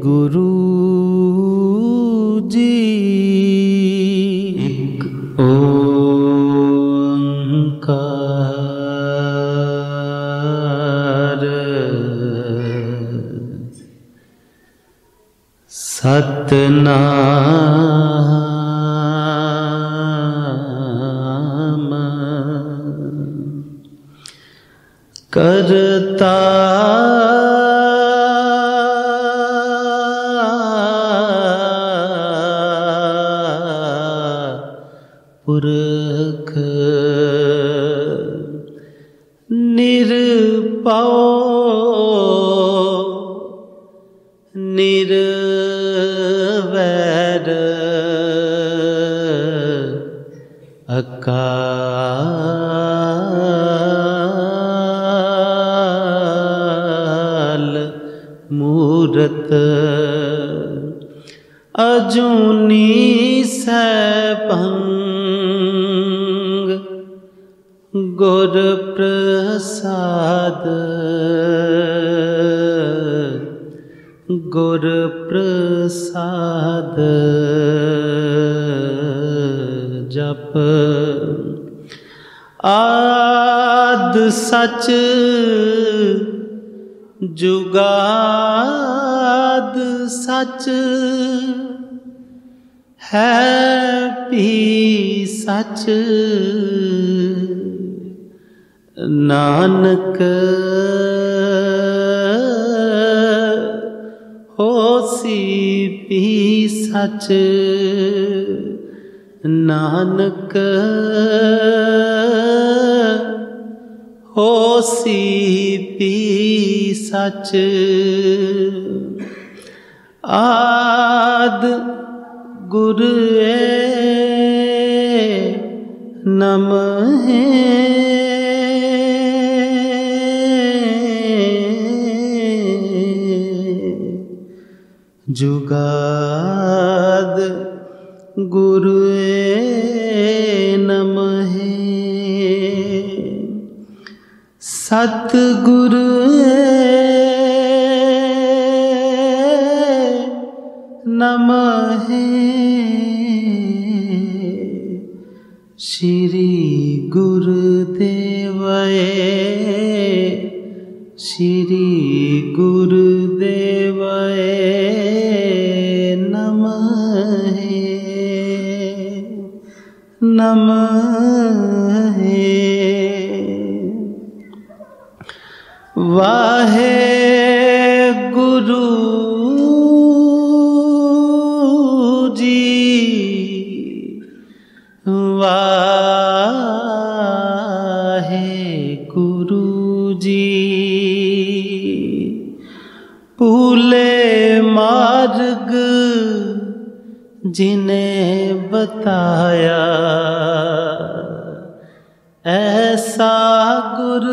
गुरु जी। एक ओंकार सतनाम करता पुरख निरपौ निर्वैर अकाल मूरत अजूनी सैभंग गुर प्रसाद गुर प्रसाद जप आद सच जुगाद सच है भी सच नानक होसी भी सच नानक होसी भी सच आद गुर नमः जुगाद गुरु नमः सतगुरु नमः श्री गुरुदेव श्री गुरुदेव नमः नमः वाहे गुरु जी वाहे गुरु जी भूले मार्ग जिन्हें बताया ऐसा गुर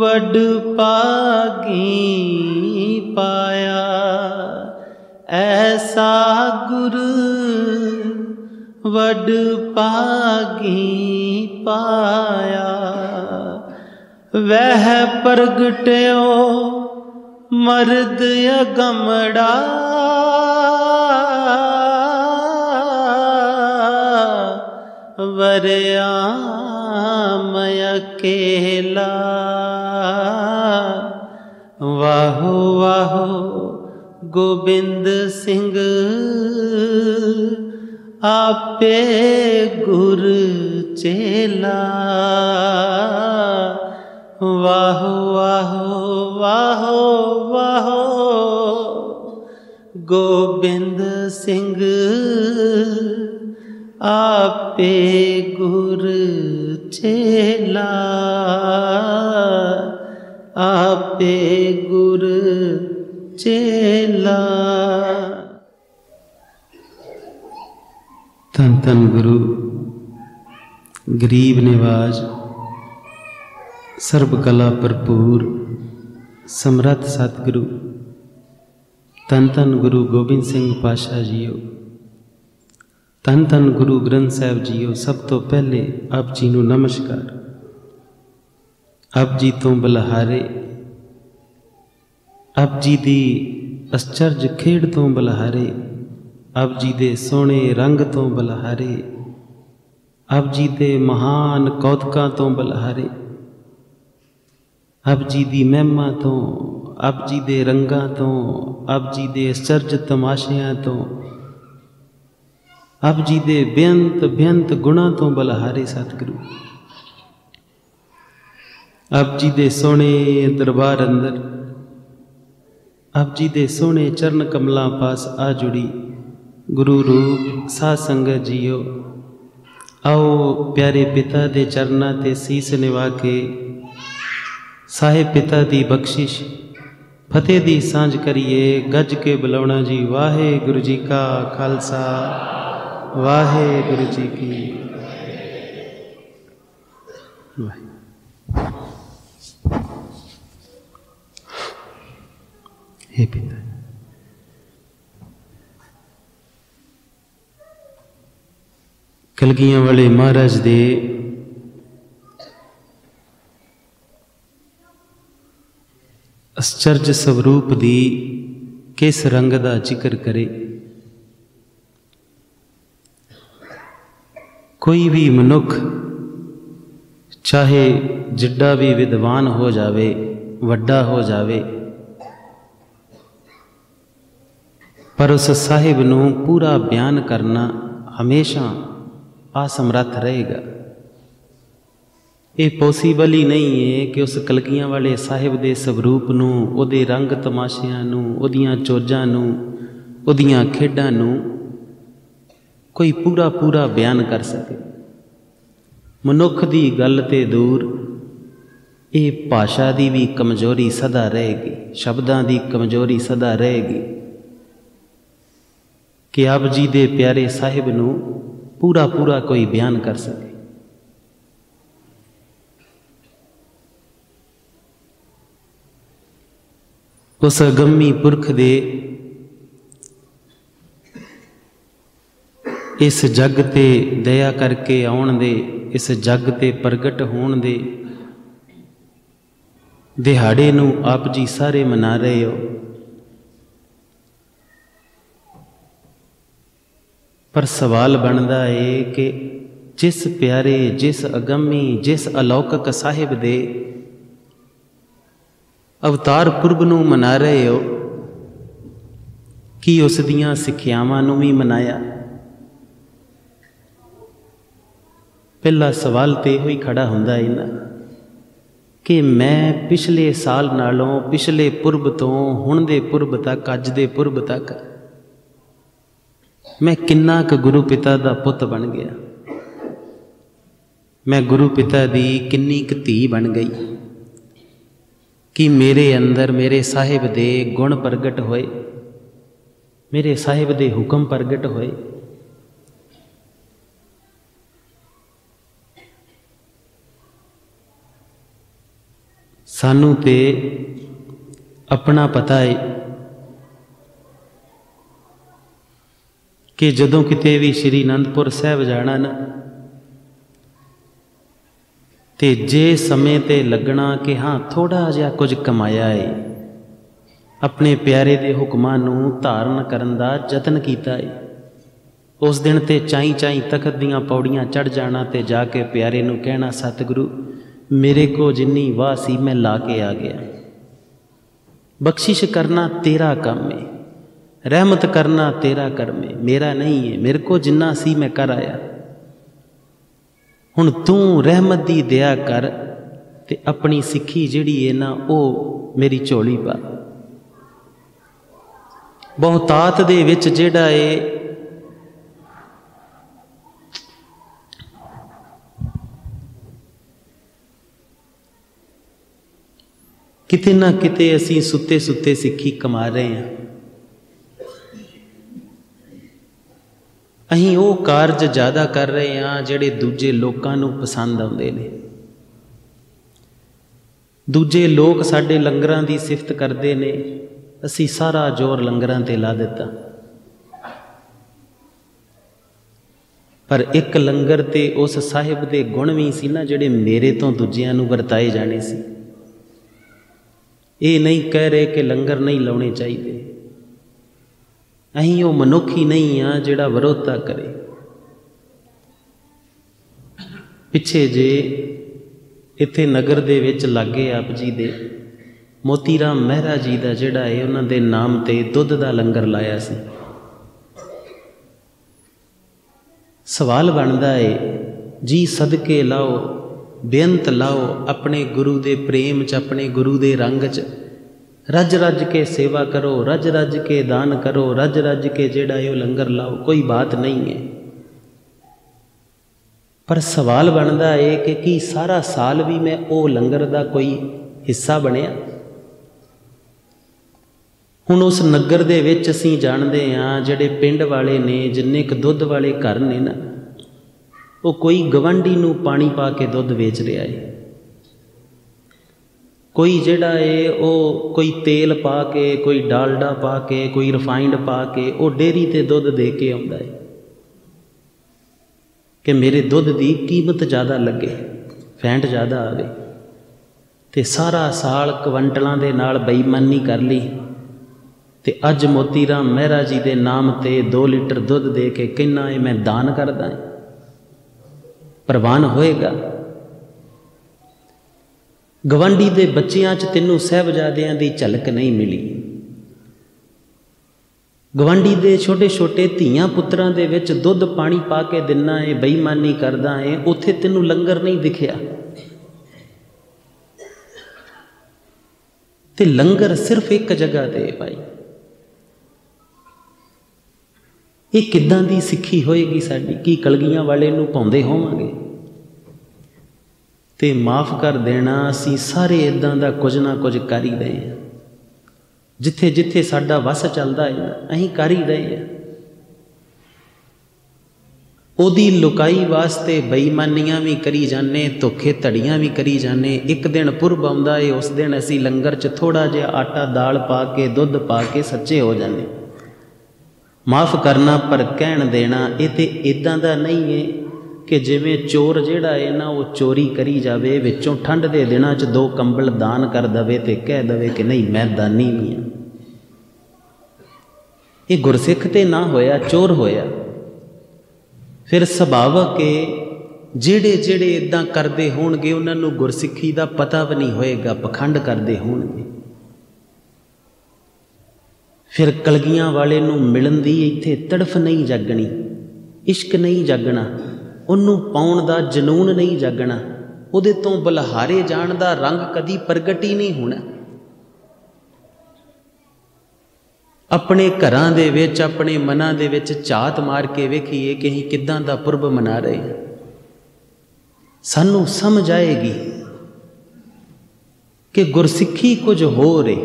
वड पागी पाया ऐसा गुर वड पागी पाया वह प्रगट्यो मर्द अगमड़ा वरया मैं अकेला वाहो वाहो गोबिंद सिंह आपे गुर चेला वाहो वाहो वाहो वाहो गोबिंद सिंह आपे गुर चेला आपे गुर चेला। धन धन गुरु गरीब निवाज सर्व कला भरपूर समर्थ सतगुरु धन धन गुरु गोबिंद सिंह पातशाह जीओ धन धन गुरु ग्रंथ साहिब जीओ। सब तो पहले आप जी नूं नमस्कार। आप जी तो बलिहारे अब जी दी ਅਸਚਰਜ ਖੇਡ ਤੋਂ ਬਲਹਾਰੇ, अब जी दे सोहणे रंग तो बलहारे, अब जी दे महान कौतकां तो बलहारे, अब जी दी महिमा तो, अब जी दे रंगां तो, अब जी दे असचरज तमाशियां तो, अब जी दे बेअंत बेअंत गुणां तो बलहारे सतगुरु। अब जी दे सोहणे दरबार अंदर, अब जी दे सोहणे चरण कमलां पास आ जुड़ी गुरु रूप साध संगत जीओ। आओ प्यारे पिता दे चरनां ते सीस निवा के साहिब पिता दी बख्शिश फतेह दी सांझ करिए। गज के बुलावना जी। वाहे गुरु जी का खालसा, वाहे गुरु जी की वाहे। हे पिता, कलगियां वाले महाराज दे अश्चर्य स्वरूप दी किस रंग दा जिक्र करे। कोई भी मनुख चाहे जिड्डा भी विद्वान हो जावे, वड्डा हो जावे, पर उस साहिब नूं पूरा बयान करना हमेशा असमर्थ रहेगा। ये पॉसीबल ही नहीं है कि उस कलगियां वाले साहिब दे स्वरूप नूं, उहदे रंग तमाशियां नूं, उहदियां चोजां नूं, उहदियां खेडां नूं कोई पूरा पूरा बयान कर सके। मनुख दी गल ते दूर, ये भाषा दी भी कमजोरी सदा रहेगी, शब्दां दी कमजोरी सदा रहेगी कि आप जी दे प्यारे साहिब नूं पूरा पूरा कोई बयान कर सके। उस अगम्मी पुरख दे इस जग ते दया करके आउण दे, इस जग ते प्रगट होण दे दिहाड़े नूं आप जी सारे मना रहे हो। पर सवाल बनता है कि जिस प्यारे, जिस अगम्मी, जिस अलौकिक साहिब दे अवतार पुरब नूं मना रहे हो, कि उस दियां सिक्ख्यावां नूं भी मनाया? पहला सवाल तो यह ही खड़ा हुंदा है ना कि मैं पिछले साल नालों, पिछले पुरब तो हुण दे पुरब तक, अज दे पुरब तक मैं किन्ना क गुरु पिता दा पुत बन गया, मैं गुरु पिता दी किन्नी क धी बन गई, कि मेरे अंदर मेरे साहिब दे गुण प्रगट होए, मेरे साहिब दे हुक्म प्रगट होए। सानू ते अपना पता है कि जदों किते भी श्री आनंदपुर साहब जाना ना, ते जे समय ते लगना कि हाँ थोड़ा जिहा कुछ कमाया है, अपने प्यारे दे हुक्मां नूं धारण करन दा यतन कीता है, उस दिन ते चाई चाई तखत दीआं पौड़ियां चढ़ जाना ते जाके प्यारे नूं कहना, सतगुरु मेरे को जिन्नी वाह सी मैं ला के आ गया। बख्शिश करना तेरा काम है, रहमत करना तेरा कर्म है, मेरा नहीं है, मेरे को जिन्ना सी मैं कर आया। हुण तू रहमत दी दया कर ते अपनी सिक्खी जिहड़ी है ना वो मेरी झोली पा। बहुतात दे विच जिहड़ा है किते ना किते असीं सुते सुते सिक्खी कमा रहे हैं। अहीं वो कारज ज़्यादा कर रहे हैं जिहड़े दूजे लोकां नूं पसंद आउंदे ने। दूजे लोग साडे लंगरां दी सिफत करते ने, असीं सारा जोर लंगरां ते ला दिता। पर एक लंगर ते उस साहिब दे गुण भी सी ना जिहड़े मेरे तो दूजियां नूं वरताए जाने सी। ये नहीं कह रहे कि लंगर नहीं लाने चाहिए। अहीं वो मनुख ही नहीं हाँ जिहड़ा विरोधता करे। पिछे जे इत्थे नगर दे विच लागे आप जी दे मोती राम मेहरा जी का जिहड़ा है उन्हां दे नाम ते दुध का लंगर लाया सी। सवाल बनता है जी सदके लाओ बेअंत लाओ अपने गुरु दे प्रेम च अपने गुरु दे रंग च रज रज के सेवा करो, रज रज के दान करो, रज रज के जेड़ा है लंगर लाओ, कोई बात नहीं है। पर सवाल बनता है कि की सारा साल भी मैं वो लंगर का कोई हिस्सा बनिया। हुण उस नगर दे विच असीं जाणदे हां जिहड़े पिंड वाले ने जिन्ने क दुध वाले घर ने ना वो कोई गवांढी नूं पानी पा के दुध वेच रहा है, कोई जिहड़ा है वो कोई तेल पा के, कोई डालडा पा के, कोई रिफाइंड पा के वो डेयरी ते दुध दे के आउंदा है कि मेरे दुध की कीमत ज़्यादा लगे, फैंट ज़्यादा आवे। ते सारा साल क्वंटलों के नाल बेईमानी कर ली ते अज मोती राम मेहरा जी के नाम ते 2 लीटर दुध दे के कहना है मैं दान करदा है, प्रवान होएगा। गवांढी दे बच्चियां च तैनूं साहिबजादियां दी झलक नहीं मिली, गवांढी दे छोटे छोटे धीआं पुत्रां दे विच दुध पानी पा के दिना है, बेईमानी करदा है, उत्थे तैनूं लंगर नहीं दिखिया। ते लंगर सिर्फ एक जगह ते भाई, ये किदां दी सिੱਖੀ होएगी साडी? की कलगियां वाले नूं पाउंदे होवांगे? ते माफ़ कर देना असीं सारे इदां दा कुछ ना कुछ कर ही रहे हैं। जिथे जिथे साडा वस चलदा है ना असीं कर ही रहे हैं। ओदी लुकाई वास्ते बेईमानियां भी करी जाने, धोखे धड़ियां भी करी जाने। एक दिन पुरब आउंदा है, उस दिन असीं लंगर च थोड़ा जिहा आटा दाल पा के दुध पा के सच्चे हो जाने। माफ़ करना पर कहण देना ये तो इदां दा नहीं है कि जिवें चोर जिहड़ा है ना वो चोरी करी जावे, विचों ठंड के दिनां च 2 कंबल दान कर दवे ते कह दवे कि नहीं मैं दानी भी हाँ। ये गुरसिख ते ना होया, चोर होया। फिर सुभावक है जिहड़े जिहड़े इदां करदे होणगे उन्हां नूं गुरसिखी दा पता भी नहीं होएगा, पखंड करदे होणगे। फिर कलगियां वाले नूं मिलन दी इत्थे तड़फ नहीं जागनी, इश्क नहीं जागना, उन्नूं पाउण दा जनून नहीं जागना, उहदे तों बलहारे जाण दा रंग कदी प्रगट ही नहीं होना। अपने घरां दे विच अपने मनां दे विच झात मार के वेखीए कि असीं किदां दा पुरब मना रहे हैं। सानूं समझ आएगी कि गुरसिੱਖੀ कुछ हो रहे,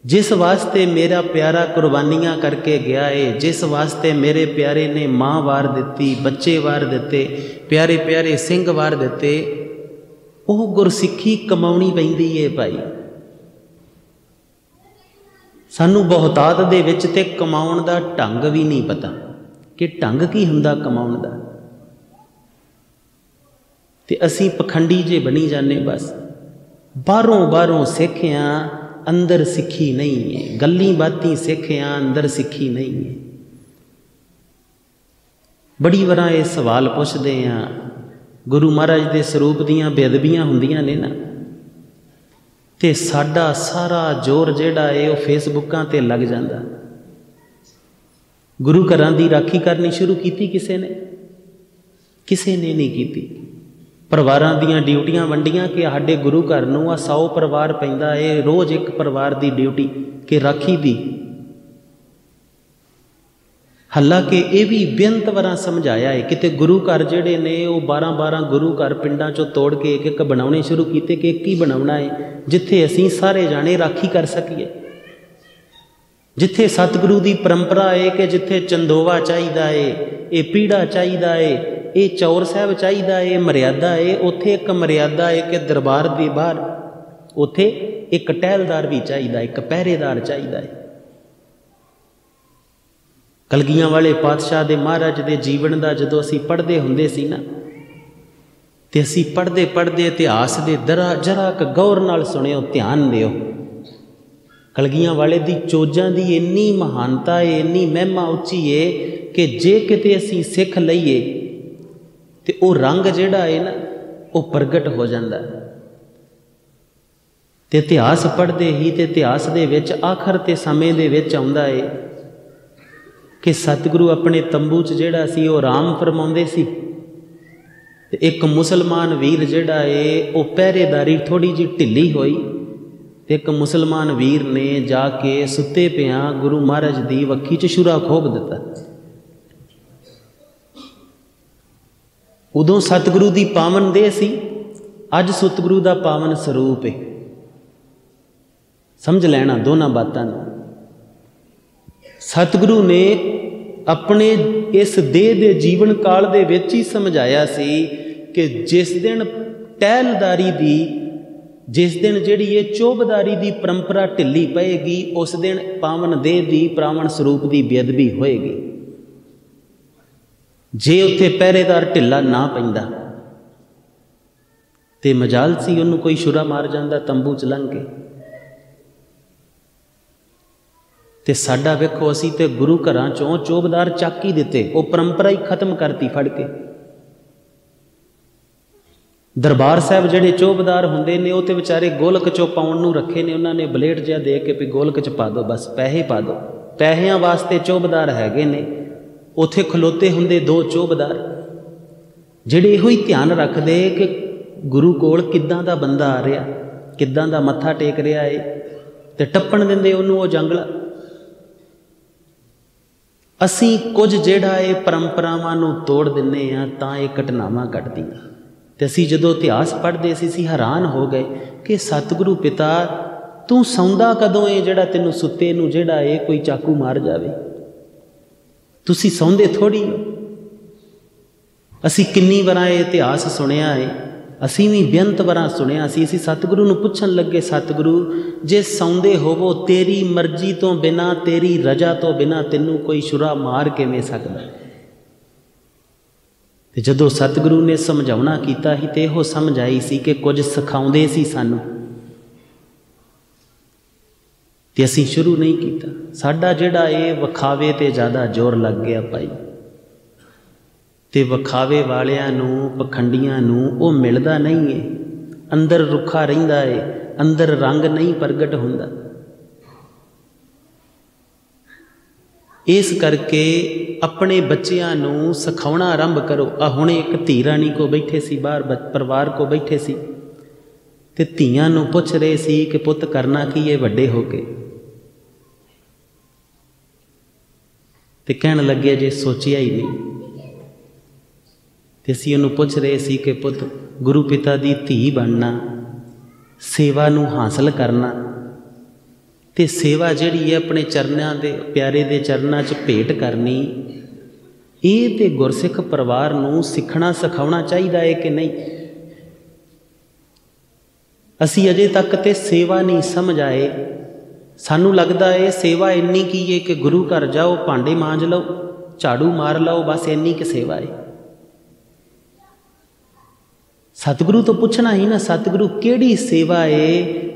जिस वास्ते मेरा प्यारा कुर्बानियां करके गया है, जिस वास्ते मेरे प्यारे ने माँ वार दिती, बच्चे वार दिते, प्यारे प्यारे सिंह वार दिते, वो गुरसिੱਖੀ कमाउणी पैंदी है भाई। सानू बहुतात दे विच ते कमाउण दा ढंग भी नहीं पता कि ढंग की हुंदा कमाउण दा, ते असीं पखंडी जे बनी जाने। बस बाहरों बाहरों सिੱਖਿਆ अंदर सिੱਖੀ नहीं है, गल्ली बाती सिੱਖਿਆ अंदर सिੱਖੀ नहीं है। बड़ी वार ये सवाल पुछते हैं, गुरु महाराज के स्वरूप दीयां बेअदबियां हुंदियां ने ना, ते साडा सारा जोर जिहड़ा है वो फेसबुकां ते लग जांदा। गुरु घरां दी राखी करनी शुरू की किसी ने? किसी ने नहीं की। परिवारां दीयां ड्यूटियां वंडियां कि साडे गुरु घर नूं 100 परिवार पैंदा है, रोज़ एक परिवार की ड्यूटी कि राखी दी। हालांकि ये भी बेअंत वार समझाया है कि गुरु घर जिहड़े ने वो 12-12 गुरु घर पिंडां चों तोड़ के एक बनाने शुरू किए कि एक ही बनाना है जिथे असीं सारे जाने राखी कर सकीए, जिथे सतगुरु की परंपरा है कि जिथे चंदोवा चाहिदा है, ये पीड़ा चाहिदा है, ये चौर साहब चाहिदा है, मर्यादा है, उत्थे एक मर्यादा है कि दरबार के बाहर उत्थे एक टहलदार भी चाहिदा, एक पहरेदार चाहिदा है। कलगियां वाले पातशाह दे महाराज दे जीवन का जदों असीं पढ़दे हुंदे सी ना, तो असी पढ़ते पढ़ते इतिहास के जरा क गौर नाल सुनियो, ध्यान दिओ। कलगियां वाले दी चोजां दी इन्नी महानता है, इन्नी महिमा उच्ची है कि जे किते असी सिख लईए तो वह रंग जिहड़ा है ना वो प्रगट हो जाता। तो इतिहास पढ़ते ही तो इतिहास दे विच आखिर ते समय दे विच आउंदा है कि सतगुरु अपने तंबू च जिहड़ा सी वो आराम फरमाउंदे सी। ते एक मुसलमान वीर जिहड़ा है वो पहरेदारी थोड़ी जी ढिली होई, ते एक मुसलमान वीर ने जाके सुते पिया गुरु महाराज दी वक्खी च छुरा खोभ दिता। उदों सतगुरु दी पावन देह सी, अज सतगुरु दा पावन स्वरूप है। समझ लेना दोनों बातों। सतगुरु ने अपने इस देह दे जीवन काल दे विच ही समझाया सी कि जिस दिन टहलदारी दी, जिस दिन जिहड़ी ये चोबदारी दी परंपरा ढिली पएगी, उस दिन पावन देह दी पावन स्वरूप की बेअदबी होएगी। जे उत्थे पहरेदार ढिला ना पैंदा ते मजाल सी उन्होंने कोई छुरा मार जांदा तंबू च लंघ के। ते साडा वेखो असी ते गुरु घरां चों चोबदार चक ही दिते, वो परंपरा ही खत्म करती फड़ के। दरबार साहब जिहड़े चोबदार हुंदे ने वो ते विचारे गोलक चो पाउण नूं रखे ने, उन्होंने बलेट जिहा दे के भी गोलक च पा दो, बस पैसे पा दो। पैसिਆਂ वास्ते चोबदार हैगे ने। उत्थे खलोते हुंदे दो चोबदार जिहड़े इहो ही ध्यान रखदे कि गुरु कोल किद्दां दा बंदा आ रहा, किद्दां दा मत्था टेक रहा है, ते टप्पण दिंदे उहनूं वो जंगला। असी कुछ जिहड़ा है परंपरावां नूं तोड़ दिंदे आ तां ये घटनावां घटदियां। ते असी जदों इतिहास पढ़दे सी हैरान हो गए कि सतगुरु पिता तू सौंदा कदों है जिहड़ा तैनूं सुत्ते नूं जिहड़ा है कोई चाकू मार जावे। तुसी सौंदे थोड़ी हो। असी किन्नी वार ये इतिहास सुनिया है, असी भी बेअंत वार सुनिया सी। असी सतगुरु नूं पुछण लगे, सतगुरु जे सौंदे होवो तेरी मर्जी तो बिना, तेरी रजा तो बिना तैनूं कोई छुरा मार किवें सकदा। ते जदों सतगुरु ने समझाउणा कीता ही ते इहो समझ आई सी कि कुछ सिखाउंदे सी सानूं, ते असीं शुरू नहीं किया। साडा जिहड़ा ये विखावे ते ज़्यादा जोर लग गया भाई, ते विखावे वालियां नूं पखंडियां नूं वो मिलदा नहीं है। अंदर रुखा रहिंदा है, अंदर रंग नहीं प्रगट हुंदा। इस करके अपने बच्चियां नूं सिखाउणा आरंभ करो। आ हुणे एक धी राणी को बैठे सी, बाहर परिवार को बैठे सी, ते धीआं नूं पुछ रहे सी कि पुत करना की है वड्डे हो के। ते कहण लगे जे सोचिया ही नहीं। ते असीं उहनूं पुछ रहे सी कि पुत गुरु पिता दी धी बनना, सेवा नूं हासिल करना, ते सेवा जिहड़ी है अपने चरनां दे प्यारे दे चरनां च भेंट करनी, ये ते गुरसिख परिवार नूं सिखना सिखाउणा चाहिदा है कि नहीं। असीं अजे तक ते सेवा नहीं समझ आए। सानूं लगदा है सेवा इन्नी की है कि गुरु घर जाओ, भांडे मांज लो, झाड़ू मार लो, बस इन्नी की सेवा है। सतगुरु तो पूछना ही ना, सतगुरु केड़ी सेवा है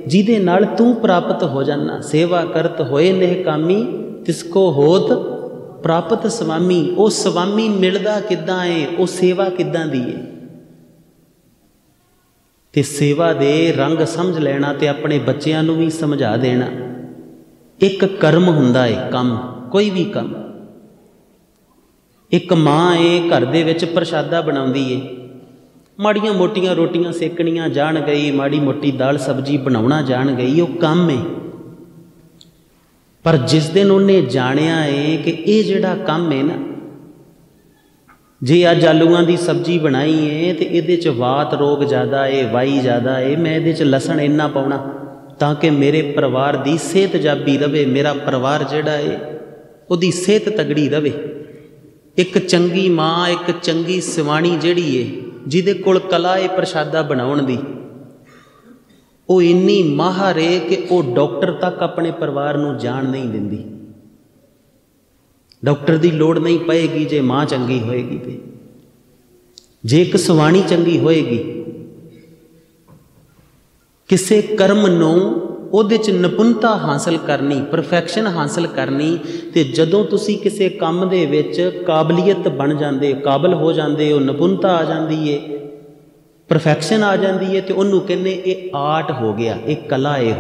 जिहदे नाल तू प्राप्त हो जाना। सेवा करत होए निहकामी, तिसको होत प्राप्त स्वामी। वो स्वामी मिलदा किद्दां है, वो सेवा किद्दां दी है। ते सेवा दे रंग समझ लेना ते अपने बच्चों नूं भी समझा देना। एक कर्म हुंदा है, काम, कोई भी काम। एक माँ है घर दे विच प्रशादा बनाउंदी है, माड़ियां मोटियां रोटियां सेकणियां जान गई, माड़ी मोटी दाल सब्जी बनाउणा जान गई, वो काम है। पर जिस दिन उन्हें जानिया है कि ये जिहड़ा काम है ना, जे अज आलूआं दी सब्जी बनाई है तो ये च वात रोग ज़्यादा है, वाई ज़्यादा है, मैं ये लसन इन्ना पाउणा ताकि मेरे परिवार की सेहत जाबी रवे, मेरा परिवार जिहड़ा है उहदी सेहत तगड़ी रवे। एक चंगी माँ, एक चंगी सिवाणी जिहड़ी है जिहदे कोल कला है प्रशादा बनाउण दी, वो इन्नी माहर है कि वो डॉक्टर तक अपने परिवार नूं जाण नहीं दिंदी। डॉक्टर की लोड़ नहीं पएगी जे माँ चंगी होएगी। तो जे एक सुवाणी चंगी होएगी, किसी कर्म नूं ਉਹਦੇ 'ਚ ਨਿਪੁੰਨਤਾ ਹਾਸਲ ਕਰਨੀ, ਪਰਫੈਕਸ਼ਨ ਹਾਸਲ ਕਰਨੀ, ਤੇ ਜਦੋਂ ਤੁਸੀਂ ਕਿਸੇ ਕੰਮ ਦੇ ਵਿੱਚ ਕਾਬਲੀਅਤ ਬਣ ਜਾਂਦੇ, ਕਾਬਲ ਹੋ ਜਾਂਦੇ ਹੋ, ਨਿਪੁੰਨਤਾ ਆ ਜਾਂਦੀ ਏ, ਪਰਫੈਕਸ਼ਨ ਆ ਜਾਂਦੀ ਹੈ, ਤੇ ਉਹਨੂੰ ਕਹਿੰਦੇ ਇਹ ਆਰਟ ਹੋ ਗਿਆ, ਇਹ ਕਲਾ ਏ।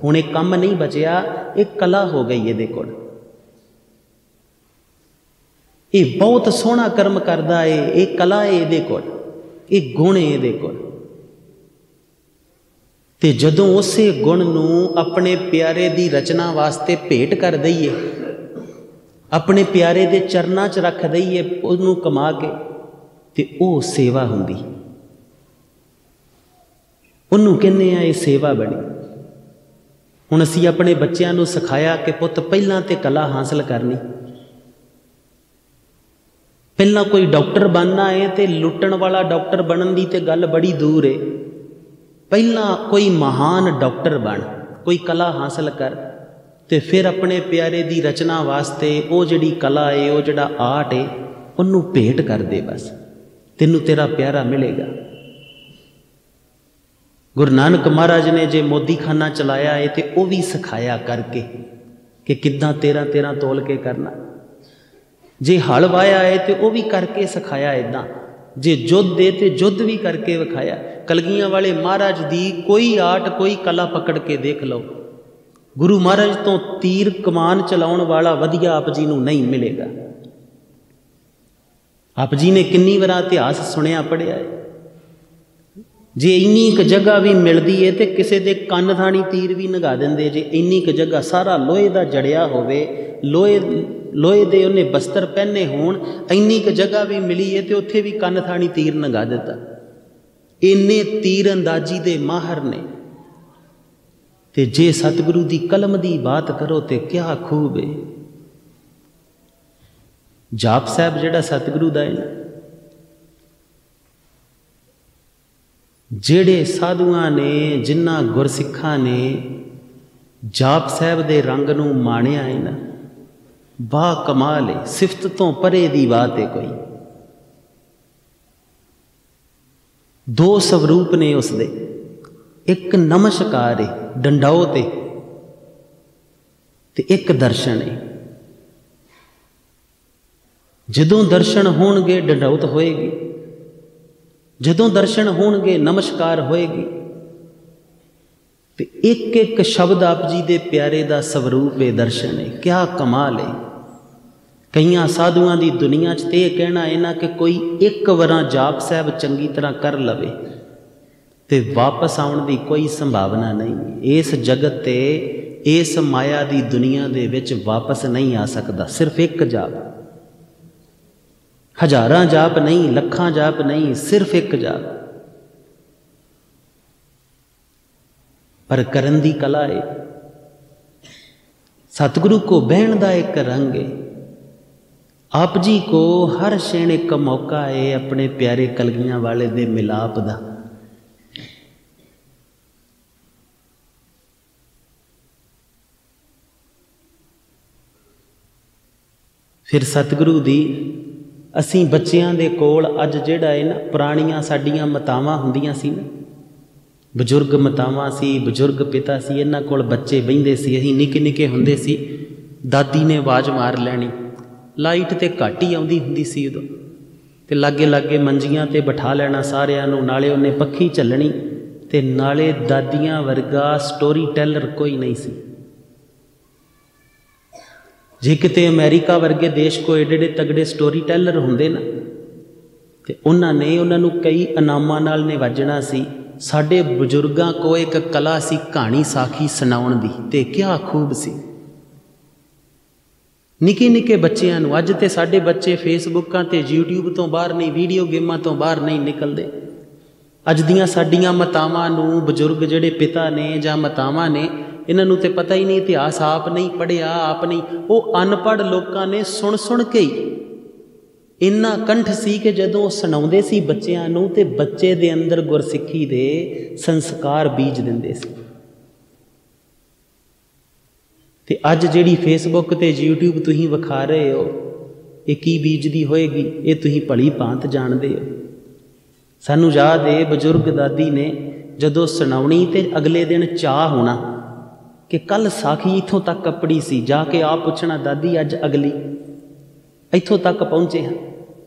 ਹੁਣ ਇਹ ਕੰਮ ਨਹੀਂ ਬਚਿਆ, ਇਹ ਕਲਾ ਹੋ ਗਈ ਇਹਦੇ ਕੋਲ। ਇਹ ਬਹੁਤ ਸੋਹਣਾ ਕਰਮ ਕਰਦਾ ਏ, ਇਹ ਕਲਾ ਏ ਇਹਦੇ ਕੋਲ, ਇਹ ਗੁਣ ਏ ਇਹਦੇ ਕੋਲ। ਤੇ ਜਦੋਂ ਉਸੇ ਗੁਣ ਨੂੰ ਆਪਣੇ ਪਿਆਰੇ ਦੀ ਰਚਨਾ ਵਾਸਤੇ ਭੇਟ ਕਰ ਦਈਏ, ਆਪਣੇ ਪਿਆਰੇ ਦੇ ਚਰਨਾਂ 'ਚ ਰੱਖ ਦਈਏ ਉਹਨੂੰ ਕਮਾ ਕੇ, ਤੇ ਉਹ ਸੇਵਾ ਹੁੰਦੀ, ਉਹਨੂੰ ਕਹਿੰਦੇ ਆ ਇਹ ਸੇਵਾ ਬਣੀ। ਹੁਣ ਅਸੀਂ ਆਪਣੇ ਬੱਚਿਆਂ ਨੂੰ ਸਿਖਾਇਆ ਕਿ ਪੁੱਤ ਪਹਿਲਾਂ ਤੇ ਕਲਾ ਹਾਸਲ ਕਰਨੀ, ਪਹਿਲਾਂ ਕੋਈ ਡਾਕਟਰ ਬਣਨਾ ਹੈ ਤੇ ਲੁੱਟਣ ਵਾਲਾ ਡਾਕਟਰ ਬਣਨ ਦੀ ਤੇ ਗੱਲ ਬੜੀ ਦੂਰ ਹੈ। ਪਹਿਲਾਂ ਕੋਈ ਮਹਾਨ ਡਾਕਟਰ ਬਣ, ਕੋਈ ਕਲਾ ਹਾਸਲ ਕਰ, ਤੇ ਫਿਰ ਆਪਣੇ ਪਿਆਰੇ ਦੀ ਰਚਨਾ ਵਾਸਤੇ ਉਹ ਜਿਹੜੀ ਕਲਾ ਏ, ਉਹ ਜਿਹੜਾ ਆਰਟ ਏ, ਉਹਨੂੰ ਭੇਟ ਕਰ ਦੇ, ਬਸ ਤੈਨੂੰ ਤੇਰਾ ਪਿਆਰਾ ਮਿਲੇਗਾ। ਗੁਰੂ ਨਾਨਕ ਮਹਾਰਾਜ ਨੇ ਜੇ ਮੋਦੀਖਾਨਾ ਚਲਾਇਆ ਏ ਤੇ ਉਹ ਵੀ ਸਿਖਾਇਆ ਕਰਕੇ ਕਿ ਕਿੱਦਾਂ 13-13 ਤੋਲ ਕੇ ਕਰਨਾ। ਜੇ ਹਲ ਵਾਇਆ ਏ ਤੇ ਉਹ ਵੀ ਕਰਕੇ ਸਿਖਾਇਆ ਇੱਦਾਂ। ਜੇ ਯੁੱਧ ਏ ਤੇ ਯੁੱਧ ਵੀ ਕਰਕੇ ਵਿਖਾਇਆ। ਕਲਗੀਆਂ ਵਾਲੇ ਮਹਾਰਾਜ ਦੀ ਕੋਈ ਆਰਟ, ਕੋਈ ਕਲਾ ਪਕੜ ਕੇ ਦੇਖ ਲਓ, ਗੁਰੂ ਮਹਾਰਾਜ ਤੋਂ ਤੀਰ ਕਮਾਨ ਚਲਾਉਣ ਵਾਲਾ ਵਧੀਆ ਆਪ ਜੀ ਨੂੰ ਨਹੀਂ ਮਿਲੇਗਾ। ਆਪ ਜੀ ਨੇ ਕਿੰਨੀ ਵਾਰ ਇਤਿਹਾਸ ਸੁਣਿਆ, ਪੜ੍ਹਿਆ ਹੈ। ਜੇ ਇੰਨੀ ਕੁ ਜਗ੍ਹਾ ਵੀ ਮਿਲਦੀ ਹੈ ਤੇ ਕਿਸੇ ਦੇ ਕੰਨ ਥਾਣੀ ਤੀਰ ਵੀ ਨਗਾ ਦਿੰਦੇ। ਜੇ ਇੰਨੀ ਕੁ ਜਗ੍ਹਾ ਸਾਰਾ ਲੋਹੇ ਦਾ ਜੜਿਆ ਹੋਵੇ, ਲੋਹੇ ਦੇ ਉਹਨੇ ਬਸਤਰ ਪਹਿਨੇ ਹੋਣ, ਇੰਨੀ ਕੁ ਜਗ੍ਹਾ ਵੀ ਮਿਲੀ ਹੈ ਤੇ ਉੱਥੇ ਵੀ ਕੰਨ ਥਾਣੀ ਤੀਰ ਨਗਾ ਦਿੱਤਾ। ਇੰਨੇ ਤੀਰ ਅੰਦਾਜ਼ੀ ਦੇ ਮਾਹਰ ਨੇ। ਤੇ ਜੇ ਸਤਿਗੁਰੂ ਦੀ ਕਲਮ ਦੀ ਬਾਤ ਕਰੋ ਤੇ ਕਿਆ ਖੂਬ ਹੈ। ਜਾਪ ਸਾਹਿਬ ਜਿਹੜਾ ਸਤਿਗੁਰੂ ਦਾ ਹੈ, ਜਿਹੜੇ ਸਾਧੂਆਂ ਨੇ, ਜਿਨ੍ਹਾਂ ਗੁਰਸਿੱਖਾਂ ਨੇ ਜਾਪ ਸਾਹਿਬ ਦੇ ਰੰਗ ਨੂੰ ਮਾਣਿਆ ਹੈ ਨਾ, ਬਾ ਕਮਾਲ ਹੈ। ਸਿਫਤ ਤੋਂ ਪਰੇ ਦੀ ਬਾਤ ਹੈ ਕੋਈ। ਦੋ ਸਵਰੂਪ ਨੇ ਉਸਦੇ, ਇੱਕ ਨਮਸਕਾਰ ਹੈ ਡੰਡਾਓ ਤੇ ਇੱਕ ਦਰਸ਼ਨ ਹੈ। ਜਦੋਂ ਦਰਸ਼ਨ ਹੋਣਗੇ ਡੰਡਾਉਤ ਹੋਏਗੀ, ਜਦੋਂ ਦਰਸ਼ਨ ਹੋਣਗੇ ਨਮਸਕਾਰ ਹੋਏਗੀ। ਤੇ ਇੱਕ ਇੱਕ ਸ਼ਬਦ ਆਪ ਜੀ ਦੇ ਪਿਆਰੇ ਦਾ ਸਵਰੂਪ ਹੈ, ਦਰਸ਼ਨ ਹੈ। ਕਿਆ ਕਮਾਲ ਹੈ। ਕਈਆਂ ਸਾਧੂਆਂ ਦੀ ਦੁਨੀਆ 'ਚ ਤੇ ਇਹ ਕਹਿਣਾ ਹੈ ਨਾ ਕਿ ਕੋਈ ਇੱਕ ਵਾਰਾਂ ਜਾਪ ਸਾਹਿਬ ਚੰਗੀ ਤਰ੍ਹਾਂ ਕਰ ਲਵੇ ਤੇ ਵਾਪਸ ਆਉਣ ਦੀ ਕੋਈ ਸੰਭਾਵਨਾ ਨਹੀਂ। ਇਸ ਜਗਤ ਤੇ, ਇਸ ਮਾਇਆ ਦੀ ਦੁਨੀਆ ਦੇ ਵਿੱਚ ਵਾਪਸ ਨਹੀਂ ਆ ਸਕਦਾ। ਸਿਰਫ ਇੱਕ ਜਾਪ, ਹਜ਼ਾਰਾਂ ਜਾਪ ਨਹੀਂ, ਲੱਖਾਂ ਜਾਪ ਨਹੀਂ, ਸਿਰਫ ਇੱਕ ਜਾਪ। ਪਰ ਕਰਨ ਦੀ ਕਲਾ ਹੈ। ਸਤਿਗੁਰੂ ਕੋ ਬਹਿਣ ਦਾ ਇੱਕ ਰੰਗ ਹੈ। ਆਪ ਜੀ ਕੋ ਹਰ ਛੇਣ ਇੱਕ ਮੌਕਾ ਹੈ ਆਪਣੇ ਪਿਆਰੇ ਕਲਗੀਆਂ ਵਾਲੇ ਦੇ ਮਿਲਾਪ ਦਾ। ਫਿਰ ਸਤਿਗੁਰੂ ਦੀ ਅਸੀਂ ਬੱਚਿਆਂ ਦੇ ਕੋਲ ਅੱਜ ਜਿਹੜਾ ਹੈ ਨਾ, ਪੁਰਾਣੀਆਂ ਸਾਡੀਆਂ ਮਾਤਾਵਾਂ ਹੁੰਦੀਆਂ ਸੀ ਨਾ, ਬਜ਼ੁਰਗ ਮਾਤਾਵਾਂ ਸੀ, ਬਜ਼ੁਰਗ ਪਿਤਾ ਸੀ, ਇਹਨਾਂ ਕੋਲ ਬੱਚੇ ਬਹਿੰਦੇ ਸੀ। ਅਸੀਂ ਨਿੱਕੇ ਨਿੱਕੇ ਹੁੰਦੇ ਸੀ, ਦਾਦੀ ਨੇ ਆਵਾਜ਼ ਮਾਰ ਲੈਣੀ। ਲਾਈਟ ਤੇ ਘੱਟ ਹੀ ਆਉਂਦੀ ਹੁੰਦੀ ਸੀ ਉਦੋਂ, ਤੇ ਲਾਗੇ ਲਾਗੇ ਮੰਜੀਆਂ ਤੇ ਬਿਠਾ ਲੈਣਾ ਸਾਰਿਆਂ ਨੂੰ। ਨਾਲੇ ਉਹਨੇ ਪੱਖੀ ਝੱਲਣੀ, ਤੇ ਨਾਲੇ ਦਾਦੀਆਂ ਵਰਗਾ ਸਟੋਰੀ ਟੈਲਰ ਕੋਈ ਨਹੀਂ ਸੀ। ਜੇ ਕਿਤੇ ਅਮਰੀਕਾ ਵਰਗੇ ਦੇਸ਼ ਕੋ ਏਡੇ ਏਡੇ ਤਗੜੇ ਸਟੋਰੀ ਟੈਲਰ ਹੁੰਦੇ ਨਾ, ਤੇ ਉਹਨਾਂ ਨੂੰ ਕਈ ਇਨਾਮਾਂ ਨਾਲ ਨਿਵਾਜਣਾ ਸੀ। ਸਾਡੇ ਬਜ਼ੁਰਗਾਂ ਕੋ ਇੱਕ ਕਲਾ ਸੀ ਕਹਾਣੀ ਸਾਖੀ ਸੁਣਾਉਣ ਦੀ, ਤੇ ਕਿਆ ਖੂਬ ਸੀ। ਨਿੱਕੇ ਨਿੱਕੇ ਬੱਚਿਆਂ ਨੂੰ, ਅੱਜ ਤੇ ਸਾਡੇ ਬੱਚੇ ਫੇਸਬੁੱਕਾਂ ਤੇ ਯੂਟਿਊਬ ਤੋਂ ਬਾਹਰ ਨਹੀਂ, ਵੀਡੀਓ ਗੇਮਾਂ ਤੋਂ ਬਾਹਰ ਨਹੀਂ ਨਿਕਲਦੇ। ਅੱਜ ਦੀਆਂ ਸਾਡੀਆਂ ਮਾਤਾਵਾਂ ਨੂੰ, ਬਜ਼ੁਰਗ ਜਿਹੜੇ ਪਿਤਾ ਨੇ ਜਾਂ ਮਾਤਾਵਾਂ ਨੇ, ਇਹਨਾਂ ਨੂੰ ਤੇ ਪਤਾ ਹੀ ਨਹੀਂ ਇਤਿਹਾਸ। ਆਪ ਨਹੀਂ ਪੜ੍ਹਿਆ, ਆਪ ਨਹੀਂ। ਉਹ ਅਨਪੜ੍ਹ ਲੋਕਾਂ ਨੇ ਸੁਣ ਸੁਣ ਕੇ ਹੀ ਇੰਨਾ ਕੰਠ ਸੀ ਕਿ ਜਦੋਂ ਉਹ ਸੁਣਾਉਂਦੇ ਸੀ ਬੱਚਿਆਂ ਨੂੰ, ਤੇ ਬੱਚੇ ਦੇ ਅੰਦਰ ਗੁਰਸਿੱਖੀ ਦੇ ਸੰਸਕਾਰ ਬੀਜ ਦਿੰਦੇ ਸੀ। ਤੇ ਅੱਜ ਜਿਹੜੀ ਫੇਸਬੁੱਕ ਤੇ ਯੂਟਿਊਬ ਤੁਸੀਂ ਵਿਖਾ ਰਹੇ ਹੋ, ਇਹ ਕੀ ਬੀਜਦੀ ਹੋਏਗੀ, ਇਹ ਤੁਸੀਂ ਭਲੀ ਭਾਂਤ ਜਾਣਦੇ ਹੋ। सानू याद है बजुर्ग दादी ने जदों सुनाउणी तो अगले दिन चाह होना कि कल साखी इत्थों तक कपड़ी सी, जाके आप पूछना दादी अज अगली इत्थों तक पहुँचे हैं।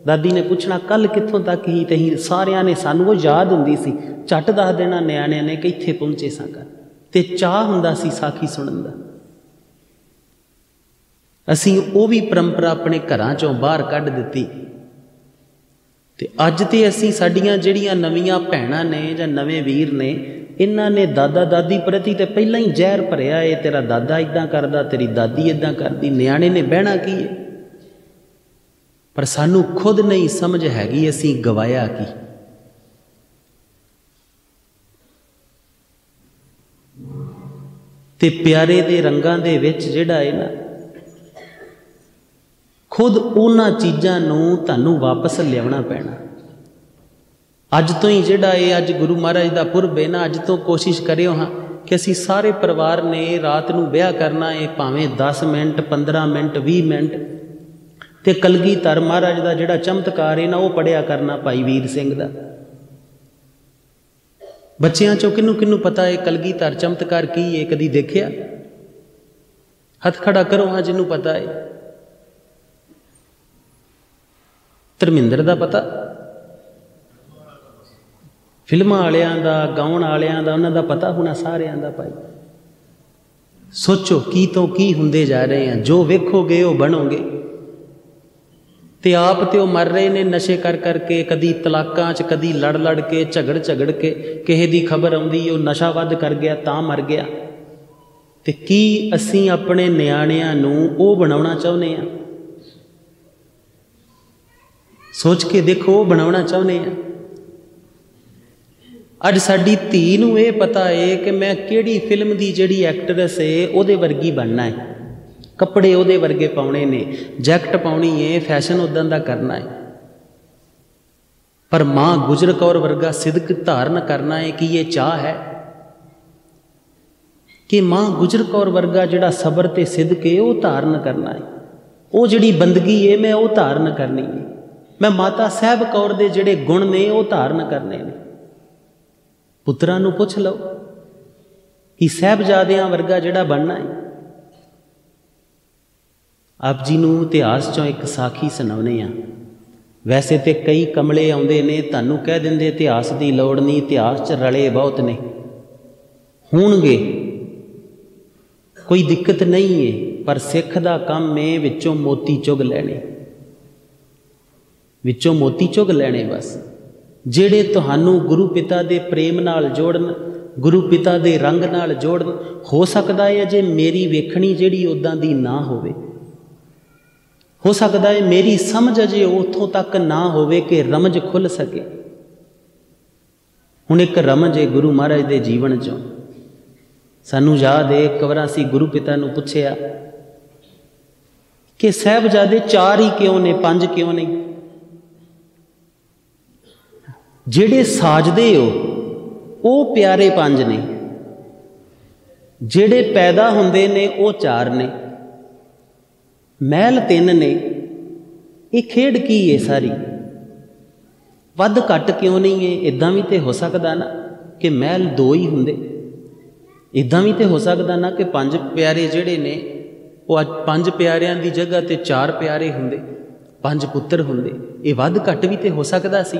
दादी ने पूछना कल कित्थों तक ही, तो ही सारिया ने सानू वो याद हुंदी सी, झट दस देना न्याणिਆਂ ने कि इत्थे पहुँचे सां कर, ते चाह हुंदा सी साखी सुनन दा। असीं वो भी परंपरा अपने घरां चों बाहर कढ दित्ती ते अज ते असीं साडीआं जिहड़ियां नवीआं भैणां ने जां नवें वीर ने, इन्हां ने दादा दादी प्रति तो पहलां ही जहर भरिया है, तेरा दादा इदां करदा, तेरी दादी इदां करदी, न्याणे ने बहना की है। पर सानू खुद नहीं समझ हैगी असीं गवाया की। ते प्यारे दे रंगां दे विच जिहड़ा है ना, खुद उन्हां चीज़ां नूं तुहानूं वापस लियावना पैना। अज तो ही जिहड़ा है, अज गुरु महाराज दा पुरब है ना, अज तो कोशिश करियो हाँ कि असीं सारे परिवार ने रात नूं ब्याह करना है, भावें 10 मिनट 15 मिनट 20 मिनट, ते कलगीधर महाराज दा जिहड़ा चमत्कार है ना वो पढ़िया करना, भाई वीर सिंह दा। बच्चियां चों किनू किनू पता है कलगीधर चमत्कार की है, कदी देखिया? हथ खड़ा करो हाँ जिन्नू पता है। धर्मिंदर दा पता, फिल्मां वालियां दा, गाउण वालियां दा, उन्हां दा पता होना सारियां दा। भाई सोचो की तो की हुंदे जा रहे हैं, जो वेखोगे वो बनोगे। ते आप तो मर रहे ने नशे कर करके, कदी तलाकां च, कदी लड़ लड़ के, झगड़ झगड़ के, किसी दी खबर आउंदी वो नशा वध कर गया तां मर गया। ते की असीं अपने नियाणिਆਂ नूं वो बनाउणा चाहुंदे हां? सोच के देखो, वो बनाउणा चाहुंदे हां। अज साडी धी नूं ये पता है कि मैं किहड़ी फिल्म दी जिहड़ी एक्ट्रेस है उहदे वर्गी बनना है, कपड़े उहदे वर्गे पाउणे ने, जैकट पाउणी है, फैशन उदां दा करना है। पर मां गुजर कौर वर्गा सिदक धारण करना है कि ये चाह है कि मां गुजर कौर वर्गा जिहड़ा सबर ते सिदक है वो धारण करना है, वो जिहड़ी बंदगी है मैं वो धारण करनी है, मैं माता साहब कौर दे जिहड़े गुण ने वो धारण करने ने। पुत्रां नूं पुछ लो कि साहबजादियां वर्गा जिहड़ा बनना है। आप जी नूं इतिहास चों एक साखी सुणाउने आ। वैसे तो कई कमले आउंदे ने, तुहानूं कह दिंदे इतिहास की लोड़ नहीं, इतिहास च रले बहुत ने, होणगे, कोई दिक्कत नहीं है। पर सिख दा काम है विचों मोती चुग लैणे, विचों मोती चुग लैणे बस, जिहड़े तुहानूं गुरु पिता दे प्रेम नाल जोड़न, गुरु पिता दे रंग नाल जोड़न। हो सकदा है जे मेरी वेखणी जिहड़ी उदां दी ना होवे, हो सकता है मेरी समझ अजे उतों तक ना होवे कि रमज खुल सके। हुण एक रमज है गुरु महाराज के जीवन चों। सानू याद है एक बार असीं गुरु पिता नूं पुछया कि साहबजादे 4 ही क्यों ने, 5 क्यों नहीं? जिहड़े साजदे हो वो प्यारे 5 ने, जिहड़े पैदा हुंदे ने वो 4 ने, महल 3 ने। ये खेड की है सारी? वध घट क्यों नहीं है? इदां भी तो हो सकता ना कि महल 2 ही हुंदे, इदां भी तो हो सकता ना कि 5 प्यारे जिहड़े ने वो 5 प्यारियां की जगह ते 4 प्यारे हुंदे, 5 पुत्र हुंदे। ये वध घट भी तो हो सकता सी।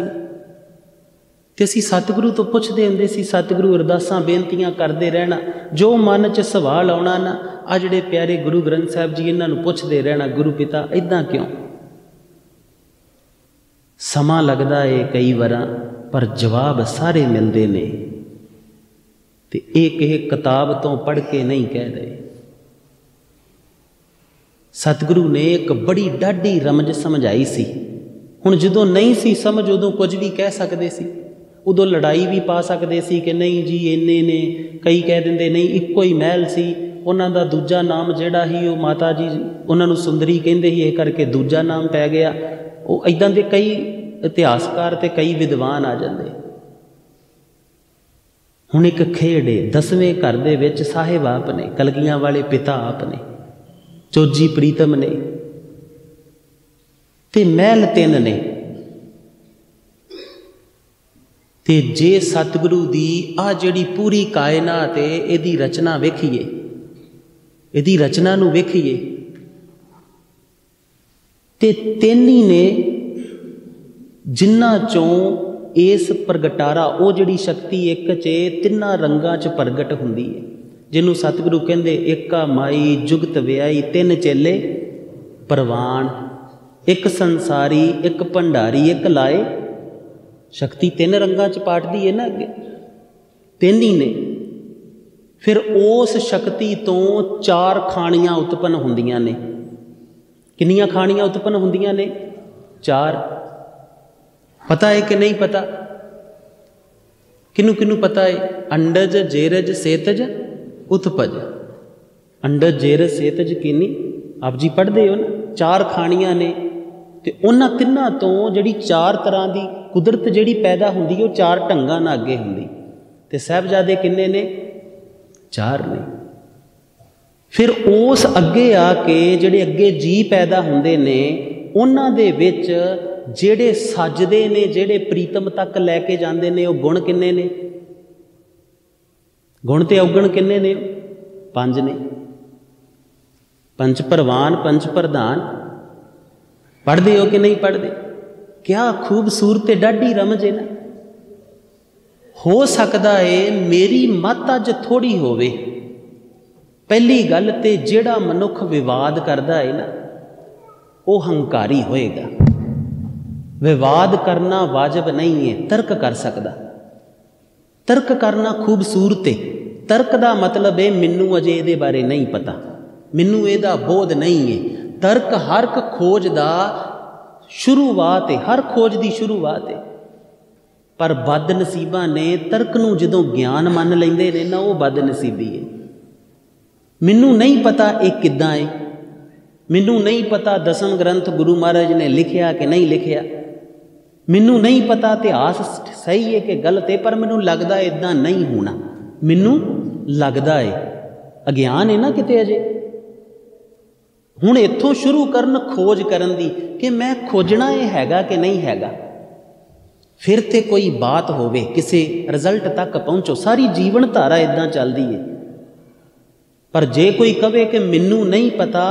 ते असीं सतगुरु तो पुछदे हुंदे सी, सतगुरु अरदासां बेनतियां करदे रहना, जो मन च सवाल आउणा ना, आ जिहड़े प्यारे गुरु ग्रंथ साहिब जी इन्हां नूं पुछदे रहना, गुरु पिता इदां क्यों? समा लगदा है कई वारां, पर जवाब सारे मिलदे ने। ते इह किसी किताब तो पढ़ के नहीं कह रहे। सतगुरु ने एक बड़ी डाढी रमज समझाई सी। हुण जदों नहीं सी समझ उदों कुछ भी कह सकदे सी, उदों लड़ाई भी पा सकदे सी कि नहीं जी इन्ने ने, कई कह दिंदे नहीं इक्को ही महल सी, उन्हां दा दूजा नाम जिहड़ा ही वो माता जी उन्हां नूं सुंदरी कहंदे ही, इह करके दूजा नाम पै गया। वो इदां दे कई इतिहासकार ते कई विद्वान आ जांदे। हुण एक खेड है, 10वें घर दे विच साहिब आप ने, कलगियां वाले पिता आप ने, चोजी प्रीतम ने, ते महल 3 ने। ते जे सतगुरु दी आ जिहड़ी पूरी कायनात है इहदी रचना वेखीए, इहदी रचना नूं वेखीए ते तिन ही ने जिन्हां चों इस प्रगटारा वो जिहड़ी शक्ति एक च तिन्हां रंगां च प्रगट हुंदी है, जिन्हों सतगुरु कहंदे एका माई जुगत व्याई तिन चेले परवान, एक संसारी एक भंडारी एक लाए। शक्ति तीन रंगां च पाटदी है ना, अगे तीन ही ने। फिर उस शक्ति तो चार खाणियां उत्पन्न हुंदियां ने। किन्नियां खाणियां उत्पन्न हुंदियां ने? चार। पता है कि नहीं पता? किनू किनू पता है? अंडज जेरज सेतज उत्पज। अंडज जेरज सेतज किन्नी आप जी पढ़ते हो ना, चार खाणियां ने। ते उन्हां तिन्हां तो जिहड़ी चार तरह की कुदरत जिहड़ी पैदा हुंदी है, चार ढंगां नाल अगे हुंदी। ते साहिबजादे किन्ने ने? चार ने। फिर उस अगे आके जिहड़े अगे जी पैदा हुंदे ने उन्हां दे विच जिहड़े सजदे ने, जिहड़े प्रीतम तक लैके जांदे ने, वो गुण किन्ने ने? गुण ते अवगुण किन्ने ने? पंज ने। पंच परवान पंच प्रधान पढ़ते हो कि नहीं पढ़ते? क्या खूबसूरत डाढ़ी रमज है ना। हो सकता है मेरी मत अज थोड़ी होवे। पहली गल ते जिहड़ा मनुख विवाद करता है ना वो हंकारी होएगा। विवाद करना वाजिब नहीं है, तर्क कर सकता। तर्क करना खूबसूरत है। तर्क का मतलब है मैनू अजे इहदे बारे नहीं पता, मैनू इहदा बोध नहीं है। तर्क हर खोज का शुरुआत है, हर खोज की शुरुआत है। पर बदनसीबा ने तर्क नूं जदों ज्ञान मान लैंदे ने ना, वो बदनसीबी है। मैनू नहीं पता ये किद्दां है, मैनू नहीं पता दसम ग्रंथ गुरु महाराज ने लिखिया कि नहीं लिखिया, मैनू नहीं पता इतिहास सही है कि गलत है, पर मैनू लगता है इदां नहीं होना, मैनू लगता है। अज्ञान है ना किते अजे। हुण इत्थों शुरू करन खोज करन दी कि मैं खोजना ये हैगा कि नहीं हैगा, फिर ते कोई बात होवे, किसी रिजल्ट तक पहुँचो। सारी जीवन धारा इदां चलदी है। पर जे कोई कहे कि मैनू नहीं पता,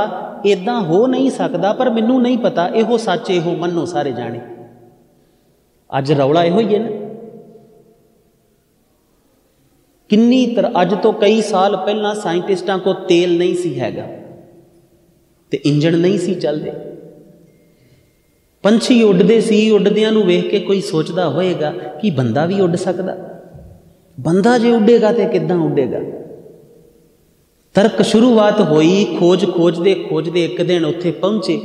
इदां हो नहीं सकता, पर मैनू नहीं पता, इहो सच, इहो मनो सारे जाने। अज रौला इहो ही है ना। किन्नी अज तो कई साल पहला साइंटिस्टां को तेल नहीं सी हैगा ते इंजन नहीं सी चलते। पंछी उड़ते सी, उड़दियां नूं वेख के कोई सोचता होएगा कि बंदा भी उड़ सकदा। बंदा जे उड़ेगा तो किद्दां उड़ेगा। तर्क शुरुआत होई, खोज खोजते एक दिन उत्थे पहुंचे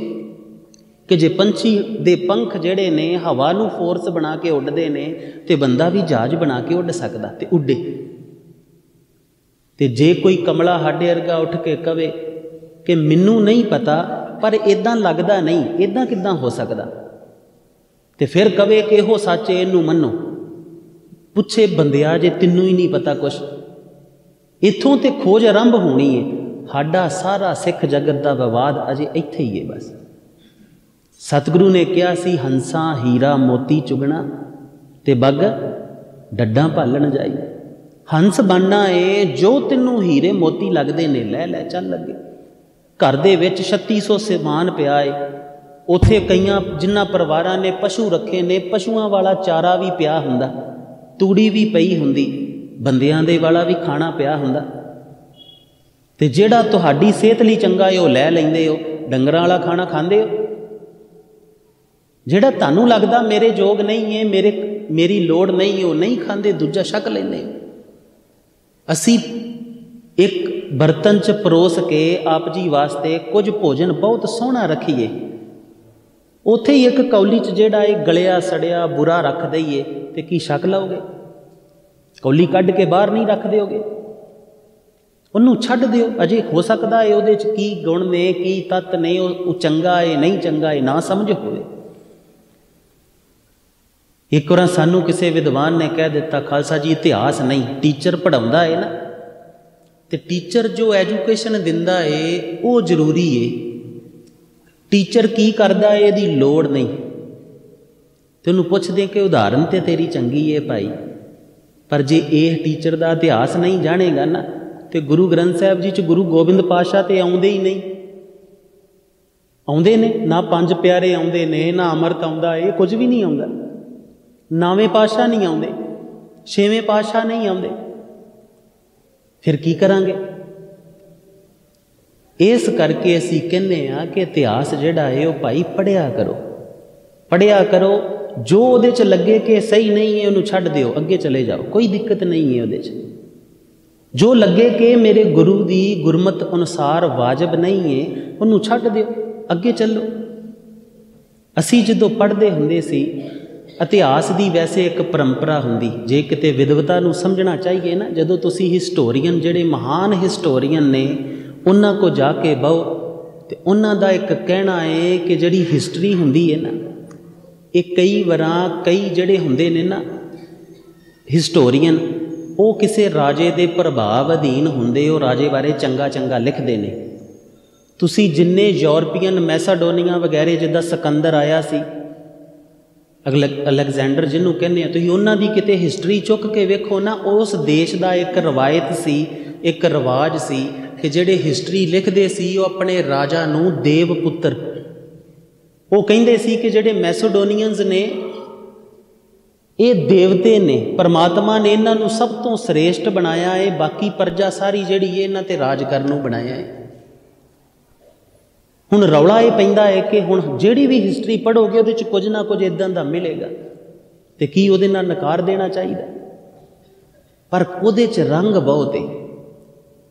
कि जे पंछी दे पंख जिहड़े ने हवा नूं फोर्स बना के उड़दे ने ते बंदा भी जहाज बना के उड़ सकदा ते उड़े। ते जे कोई कमला हाडे वर्गा उठ के कवे कि मैनू नहीं पता, पर इदां लगदा नहीं, इदां किदां हो सकदा, ते फिर कवे कि इहो सच है, इनू मनो। पुछे बंदिया जे तेनू ही नहीं पता कुछ, इत्थों ते खोज आरंभ होनी है। साडा सारा सिख जगत का विवाद अजे इत्थे ही है बस। सतगुरु ने कहा सी हंसा हीरा मोती चुगना ते बग डड्डां भालन जाई। हंस बनना है, जो तेनू हीरे मोती लगते ने लै लै चल लगे। घर दे विच 3600 समान पिया है, उत्थे कईयां जिन्हां परिवारां ने पशु रखे ने पशुआं वाला चारा भी पिया हुंदा, तूड़ी भी पई हुंदी, बंदियां दे वाला भी खाना पिया हुंदा। ते जिहड़ा तुहाडी सेहत लई चंगा है वो लै लैंदे हो, डंगरां वाला खाना खांदे हो। जिहड़ा तुहानूं लगदा मेरे जोग नहीं है, मेरी लोड़ नहीं है, वो नहीं खांदे, दूजा छक लैंदे हो। असी एक बर्तन च परोस के आप जी वास्ते कुछ भोजन बहुत सोहना रखीए, उत्थे ही एक कौली च जिहड़ा है गलिया सड़िया बुरा रख दईए ते की छक लओगे? कौली कढ़ के बाहर नहीं रख दोगे, उन्हों छड्ड दिओ। अजे हो सकता है उहदे च की गुण ने, की तत्त ने, वो चंगा है नहीं चंगा है ना समझ होवे। एक बार सानू किसी विद्वान ने कह दिता, खालसा जी इतिहास नहीं, टीचर पढ़ाउंदा है ना, तो टीचर जो एजुकेशन दिंदा है वो जरूरी है। टीचर की करदा है, इहदी लोड़ नहीं। तो उन्होंने पुछदे कि उदाहरण तो तेरी चंगी है भाई, पर जे यह टीचर का इतिहास नहीं जानेगा ना तो गुरु ग्रंथ साहब जी च गुरु गोबिंद पातशाह तो आउंदे ही नहीं। आउंदे ने ना पंज प्यारे आउंदे ने, ना अमृत आउंदा, ये कुछ भी नहीं आउंदा। नावें पातशाह नहीं आउंदे, छेवें पातशाह नहीं आउंदे, फिर की करांगे? इस करके असी कहने कि इतिहास जिहड़ा है वह भाई पढ़िया करो, पढ़िया करो। जो उहदे च लगे कि सही नहीं है उन्होंने छड्ड दिओ, अगे चले जाओ, कोई दिक्कत नहीं है उहदे च। जो लगे कि मेरे गुरु दी गुरमत अनुसार वाजिब नहीं है उन्होंने छड्ड दिओ, अगे चलो। असी जदों पढ़दे हुंदे सी इतिहास की वैसे एक परंपरा हुंदी, जे किते विद्वता नूं समझना चाहिए ना, जदों तुसी हिस्टोरीयन जिहड़े महान हिस्टोरीयन ने उन्हां को जाके बहो तो उन्हां दा एक कहना है कि जिहड़ी हिस्टरी हुंदी है ना, ये कई वारां कई जिहड़े हुंदे ने ना हिस्टोरीयन, वो किसी राजे के प्रभाव अधीन हुंदे, वो राजे बारे चंगा चंगा लिखते ने। तुसी जिन्ने यूरोपीयन मैसाडोनिया वगैरह जिद्दां सिकंदर आया सी, अलैगजेंडर जिन्हों कहने हैं, तुसीं उन्हां दी किते हिस्टरी चुक के वेखो ना, उस देश का एक रवायत सी, एक रिवाज सी कि जिहड़े हिस्टरी लिखते सी वो अपने राजा नूं देव पुत्र, वो कहिंदे सी कि जिहड़े मैसाडोनियंस ने ये देवते ने, परमात्मा ने इन्हां नूं सब तो श्रेष्ठ बनाया है, बाकी प्रजा सारी जिहड़ी है इन्हां ते राज करन नूं बनाया है। हुण रौला ये पैंदा है कि हुण जिहड़ी भी हिस्टरी पढ़ोगे उहदे च कुछ ना कुछ इदां दा मिलेगा, तो की उहदे नाल नकार देना चाहिए? पर उहदे च रंग बहुत है।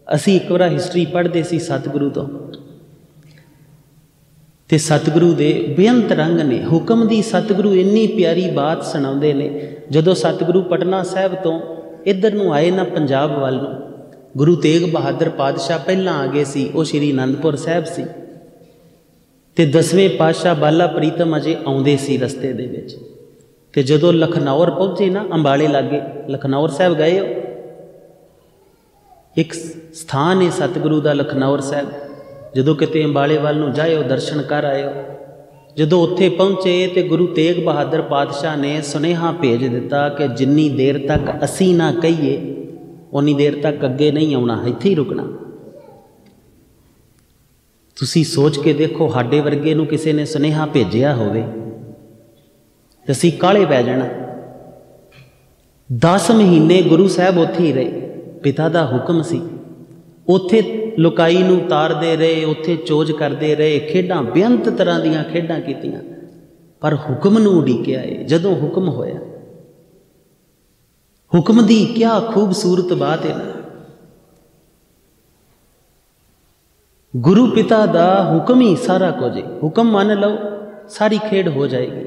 असी एक बार हिस्टरी पढ़ते सी सतगुरु तो, ते सतगुरु दे बेअंत रंग ने, हुक्म दी सतगुरु इन्नी प्यारी बात सुणाउंदे ने। जदों सतगुरु पटना साहब तो इधर नूं आए ना पंजाब वाल नूं, गुरु तेग बहादुर पातशाह पहलां आ गए सी, वो श्री आनंदपुर साहब सी, ते 10वें पातशाह बाला प्रीतम अजे आउंदे सी रस्ते दे विच। ते जदों लखनौर पहुंचे ना, अंबाले लागे लखनौर साहब गए, एक स्थान है सतगुरु का लखनौर साहब, जदों किते अंबाले वाल नूं जाओ दर्शन कर आयो। जदों उत्थे पहुंचे तो गुरु तेग बहादुर पातशाह ने सुनेहा भेज दिता कि जिन्नी देर तक असी ना कहीए उन्नी देर तक अगे नहीं आउणा, इत्थे ही रुकना। तुसी सोच के देखो, हाडे वर्गे नूं किसी ने सुनेहा भेजिया होवे ते असी काले पै जाना। 10 महीने गुरु साहब उत्थे ही रहे, पिता का हुक्म सी, उत्थे लुकाई नूं तारदे रहे, उत्थे चोज करते रहे, खेडां बेअंत तरह दीयां खेडां कीतियां, पर हुक्म नूं उड़ीकिया है। जदों हुक्म होया, हुक्म दी क्या खूबसूरत बात है ना, गुरु पिता दा हुक्म ही सारा कुछ है। हुक्म मान लो सारी खेड हो जाएगी।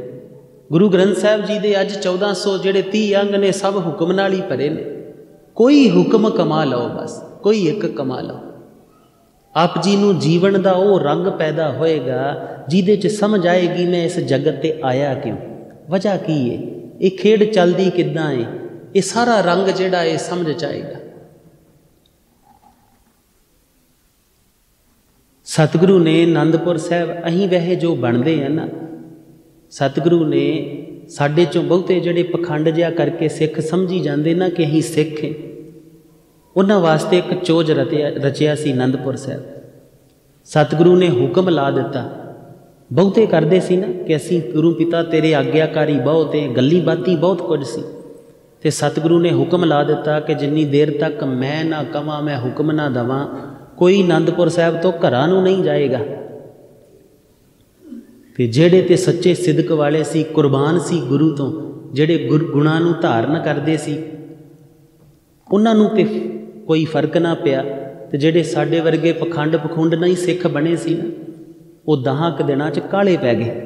गुरु ग्रंथ साहब जी दे अज 1400 जिहड़े 30 अंग ने सब हुक्म नाल ही भरे ने। कोई हुक्म कमा लो, बस कोई एक कमा लो, आप जी नूं जीवन का वो रंग पैदा होएगा जिहदे च समझ आएगी मैं इस जगत ते आया क्यों, वजह की है, ये खेड चलदी किद्दां है, ये सारा रंग जिहड़ा है समझ च आएगा। सतगुरु ने आनंदपुर साहब अहीं वह जो बनते हैं ना, सतगुरु ने साडे चों बहुते जिहड़े पखंड जिहा करके सिख समझी जाते ना कि अहीं सिख हैं, उन्हां वास्ते एक चोज रचिया सी आनंदपुर साहब। सतगुरु ने हुक्म ला दिता, बहुते करते सी ना कि असीं गुरु पिता तेरे आग्याकारी बहुत है, गल्ली बाती बहुत कुछ सी, ते सतगुरु ने हुक्म ला दिता कि जिन्नी देर तक मैं ना कवां, मैं हुक्म ना दवां, कोई आनंदपुर साहब तो घरां नूं नहीं जाएगा। ते जेड़े ते सच्चे सिदक वाले सी, कुर्बान सी गुरु तो, जेड़े गुणां नूं धारण करदे सी, उन्हां नूं ते कोई फर्क ना पिया। ते जेड़े साडे वर्गे पखंड पखुंड नहीं सिख बने सी ना, वो 10 दिनां च काले पै गए।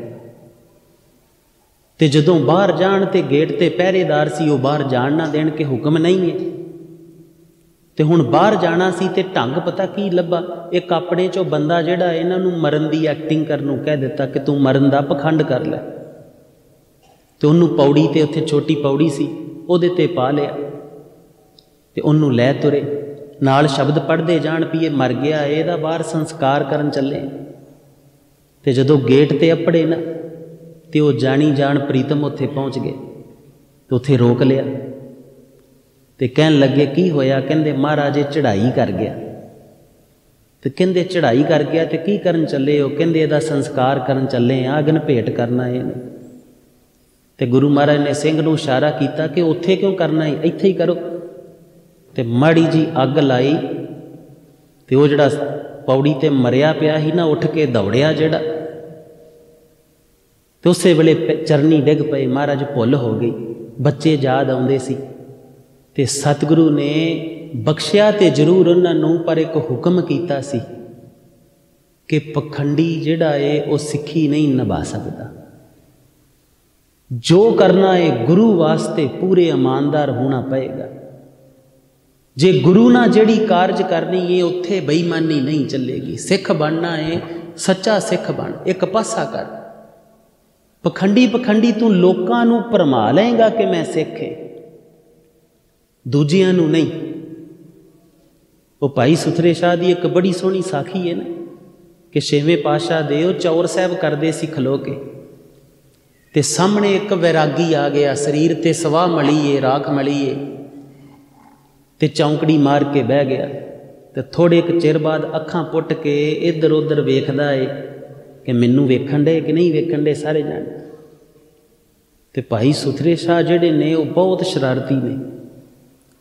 ते जदों बाहर जाण ते गेट ते पहरेदार सी, वो बाहर जाण ना देण के हुक्म नहीं है। ते हुण बाहर जाना सी ते ढंग पता की लभा, एक अपने चों बंदा जिहड़ा इन्हां नूं मरन दी एक्टिंग करन नूं कह दिता कि तू मरन दा पखंड कर लै। ते उन्नूं पौड़ी ते उत्थे छोटी पौड़ी सी उहदे ते पा लिया ते उन्नूं लै तुरे, नाल शब्द पढ़दे जाण भी मर गया, इहदा बाहर संस्कार करन चले। ते जदों गेट ते अपड़े ना तो वो जानी जान प्रीतम उत्थे पहुँच गए तो उत्थे रोक लिया तो कहन लगे की होया, कहंदे महाराज ये चढ़ाई कर गया। तो कहंदे चढ़ाई कर गया तो की करन चले हो, कहंदे इहदा संस्कार करन चले आ, अग्न भेंट करना है। तो गुरु महाराज ने सिंह नूं इशारा किया कि उत्थे क्यों करना है, इत्थे ही करो। तो माड़ी जी अग लाई तो वो जिहड़ा पौड़ी ते मरिया पिया ही ना, उठ के दौड़िया जिहड़ा, तो उस वेले चरनी डिग पए। महाराज भुल हो गई, बच्चे याद आउंदे सी ते सतगुरु ने बख्शिया तो जरूर उन्होंने, पर एक हुक्म किया सी कि पखंडी जिहड़ा है वो सिक्खी नहीं निभा सकता। जो करना है गुरु वास्ते पूरे ईमानदार होना पएगा। जे गुरु ना जिहड़ी कारज करनी है उत्थे बेईमानी नहीं चलेगी। सिख बनना है, सच्चा सिख बन, एक पासा कर। पखंडी तू लोकां नूं भरमा लेगा कि मैं सिख है, दूजियां नूं नहीं। वो भाई सुथरे शाह की एक बड़ी सोहनी साखी है ना कि छेवें पातशाह दे वो चौर साहब करते सी खलो के, ते सामने एक वैरागी आ गया, शरीर ते सवाह मली है, राख मली है, ते चौंकड़ी मार के बह गया। तो थोड़े एक चिर बाद अखां पुट के इधर उधर वेखदा है कि मैनू वेखण डे कि नहीं वेखण डे सारे जाने। तो भाई सुथरे शाह जिहड़े ने वो बहुत शरारती ने,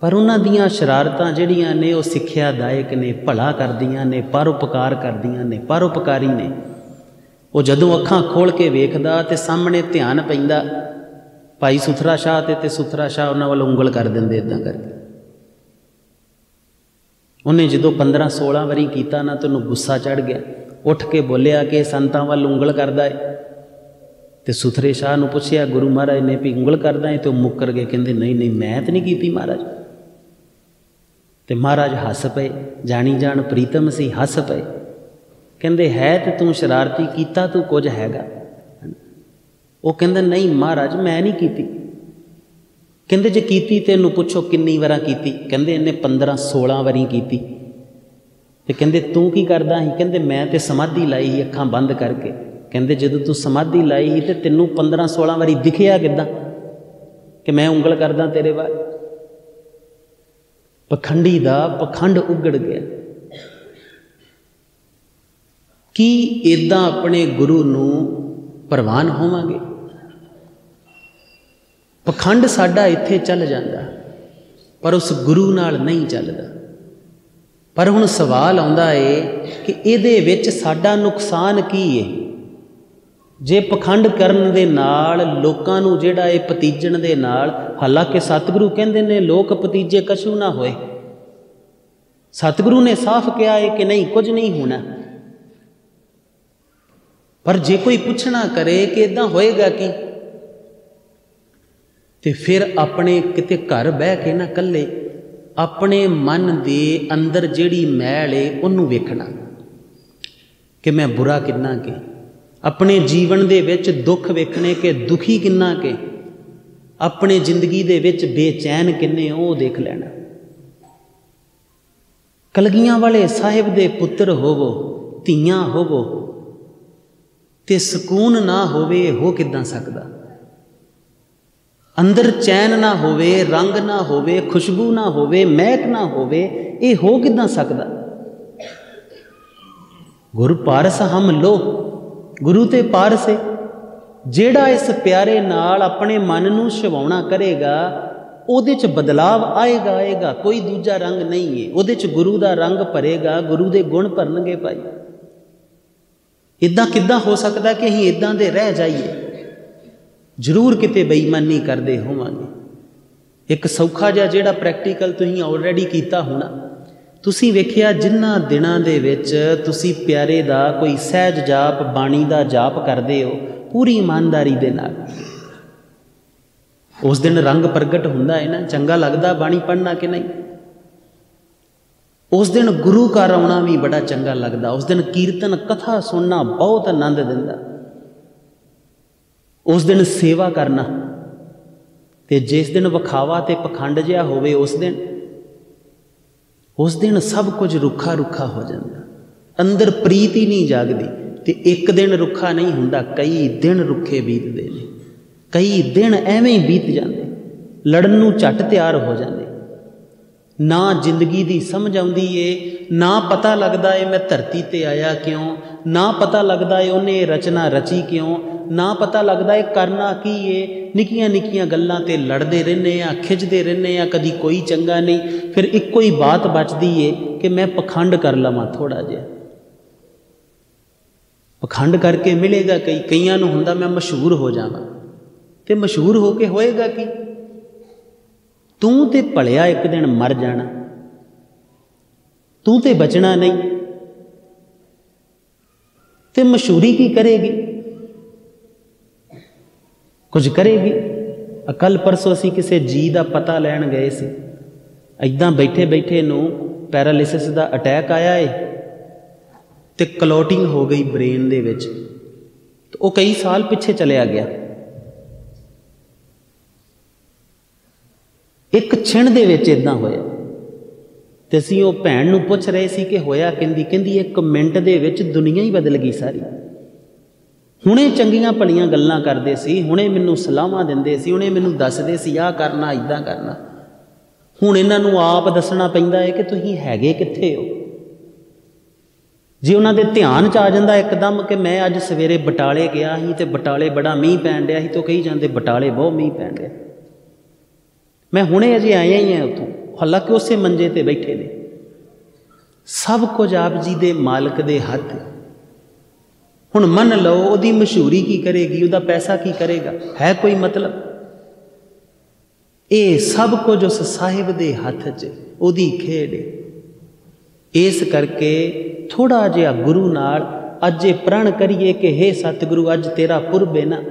पर उन्हां दियां शरारतां जिहड़ियां ने वो सिੱਖਿਆਦਾਇਕ ने, भला करदियां ने, परोपकार करदियां ने, परोपकारी ने। वो जदों अखां खोल के वेखदा ते सामने ध्यान पैंदा भाई सुथरा शाह ते सुथरा शाह उन्हां वल उंगल कर दिंदे इदां करके। उन्हें जो 15-16 वारी किया ना तो उन्हें गुस्सा चढ़ गया, उठ के बोलिया कि संतां वाल उंगल करदा है। तो सुथरे शाह नूं पुछया गुरु महाराज ने भी उंगल करदा है, तो मुकर गए, कहंदे नहीं नहीं मैं तो नहीं की महाराज। तो महाराज हस पे, जानी जान प्रीतम सी, हस पे, कहंदे है तो तू शरारती कीता तू कुछ हैगा। वो कहंदा नहीं महाराज मैं नहीं की। कहंदे जे कीती ते इहनूं पुछो किन्नी वारां कीती। कहंदे इन्हें 15-16 वारी कीती। ते कहंदे तू की करदा ही, कहंदे मैं तो समाधि लाई ही अखां बंद करके। कहंदे जदों तू समाधि लाई ही ते तैनूं 15-16 वारी दिखिया किदां कि मैं उंगल करदा तेरे वाल। पखंडी दा पखंड उगड़ गया कि इदां अपने गुरु नूं प्रवान होवांगे। पखंड साडा इत्थे चल जांदा पर उस गुरु नाल नहीं चलदा। पर हुण सवाल आउंदा है कि इहदे विच साडा नुकसान की है। जे पखंड करन दे नाल लोकां नूं जिहड़ा है भतीजण दे नाल, हालांकि सतगुरु कहंदे ने लोक भतीजे कछू ना होए। सतगुरु ने साफ कहा है कि नहीं कुछ नहीं होना। पर जे कोई पुछना करे कि इदां होएगा कि, ते फिर अपने किते घर बह के ना कल्ले अपने मन दे अंदर जिहड़ी मैल है उहनूं वेखना कि मैं बुरा किन्ना के, अपने जीवन दे विच दुख वेखने के दुखी किन्ना के, अपने जिंदगी दे विच बेचैन किन्ने वो देख लेना। कलगियां वाले साहिब दे पुत्र होवो, धीआं होवो ते सकून ना होवे हो किदां सकदा। अंदर चैन ना होवे, रंग ना होवे, खुशबू ना होवे, महक ना होवे, ये हो किदां सकदा। गुरु पारस हम लो, गुरु ते पारस है। जेड़ा इस प्यारे नाल अपने मन नूं छवाउणा करेगा उहदे च बदलाव आएगा। कोई दूजा रंग नहीं है, उहदे च गुरु दा रंग भरेगा, गुरु दे गुण भरनगे। भाई इदां किदां हो सकदा कि असीं इदां दे रह जाइए। जरूर किते बेईमानी करते होवांगे। एक सौखा जिहा जिहड़ा प्रैक्टिकल तुसीं ऑलरेडी कीता होना, तुसीं वेखिया जिन्हां दिनां दे विच तुसीं प्यारे दा कोई सहज जाप बाणी दा जाप करदे हो पूरी ईमानदारी दे नाल, उस दिन रंग प्रगट हुंदा है ना, चंगा लगदा बाणी पढ़ना कि नहीं। उस दिन गुरु घर आउणा भी बड़ा चंगा लगदा। उस दिन कीर्तन कथा सुनना बहुत आनंद दिंदा। उस दिन सेवा करना, ते जिस दिन विखावा ते पखंड जिहा होवे उस दिन सब कुछ रुखा रुखा हो जाता। अंदर प्रीत ही नहीं जागदी। तो एक दिन रुखा नहीं हुंदा, कई दिन रुखे बीतते हैं, कई दिन एवें ही बीत जाते, लड़न नूं झट तैयार हो जाते, ना जिंदगी की समझ आउंदी है, ना पता लगता है मैं धरती ते आया क्यों, ना पता लगता है उन्हें रचना रची क्यों, ना पता लगता है करना की है। निक्कियां निक्कियां गल्लां ते लड़ते रहने आ, खिंचते रहने आ, कदी कोई चंगा नहीं। फिर एको ही बात बचती है कि मैं पखंड कर लवां थोड़ा जिहा, पखंड करके मिलेगा कईयां नूं हुंदा मैं मशहूर हो जावां, ते मशहूर हो के होएगा कि तू ते भलिया एक दिन मर जाना, तू ते बचना नहीं, ते मशहूरी की करेगी, कुछ करेगी। कल परसों असी किसी जी का पता लैन गए सी, इदां बैठे बैठे नूं पैरालिसिस का अटैक आया है ते क्लॉटिंग हो गई ब्रेन दे विच, तो वो कई साल पिछे चलिया गया। एक छिण दे विच इदां होया ते असीं वो भैन नूं पुछ रहे सी कि होया कहंदी एक मिनट दे विच दुनिया ही बदल गई सारी। हुणे चंगियां भलियां गल्लां करदे सी, हुणे मैनूं सलाहां दिंदे सी, हुणे मैनूं दसदे सी आह करना इदां करना, हुण इन्हां नूं आप दसना पैंदा है कि तुसीं हैगे कित्थे हो। जे उन्हां दे ध्यान च आ जांदा एकदम कि मैं अज सवेरे बटाले गया ही ते बटाले बड़ा मींह पैण डिया ही, तो कही जांदे बटाले बहुत मींह पैण डिया, मैं हुणे अजे आया ही है उत्थों, हालांकि उसे मंजे ते बैठे ने। सब कुछ आप जी दे मालिक दे हथ। हुण मन लो उहदी मशहूरी की करेगी, उहदा पैसा की करेगा, है कोई मतलब? ये सब कुछ उस साहिब दे हथ च, उहदी खेड। इस करके थोड़ा जिहा गुरु नाल अज ये प्रण करिए कि हे सतगुरु अज तेरा पुरब है ना,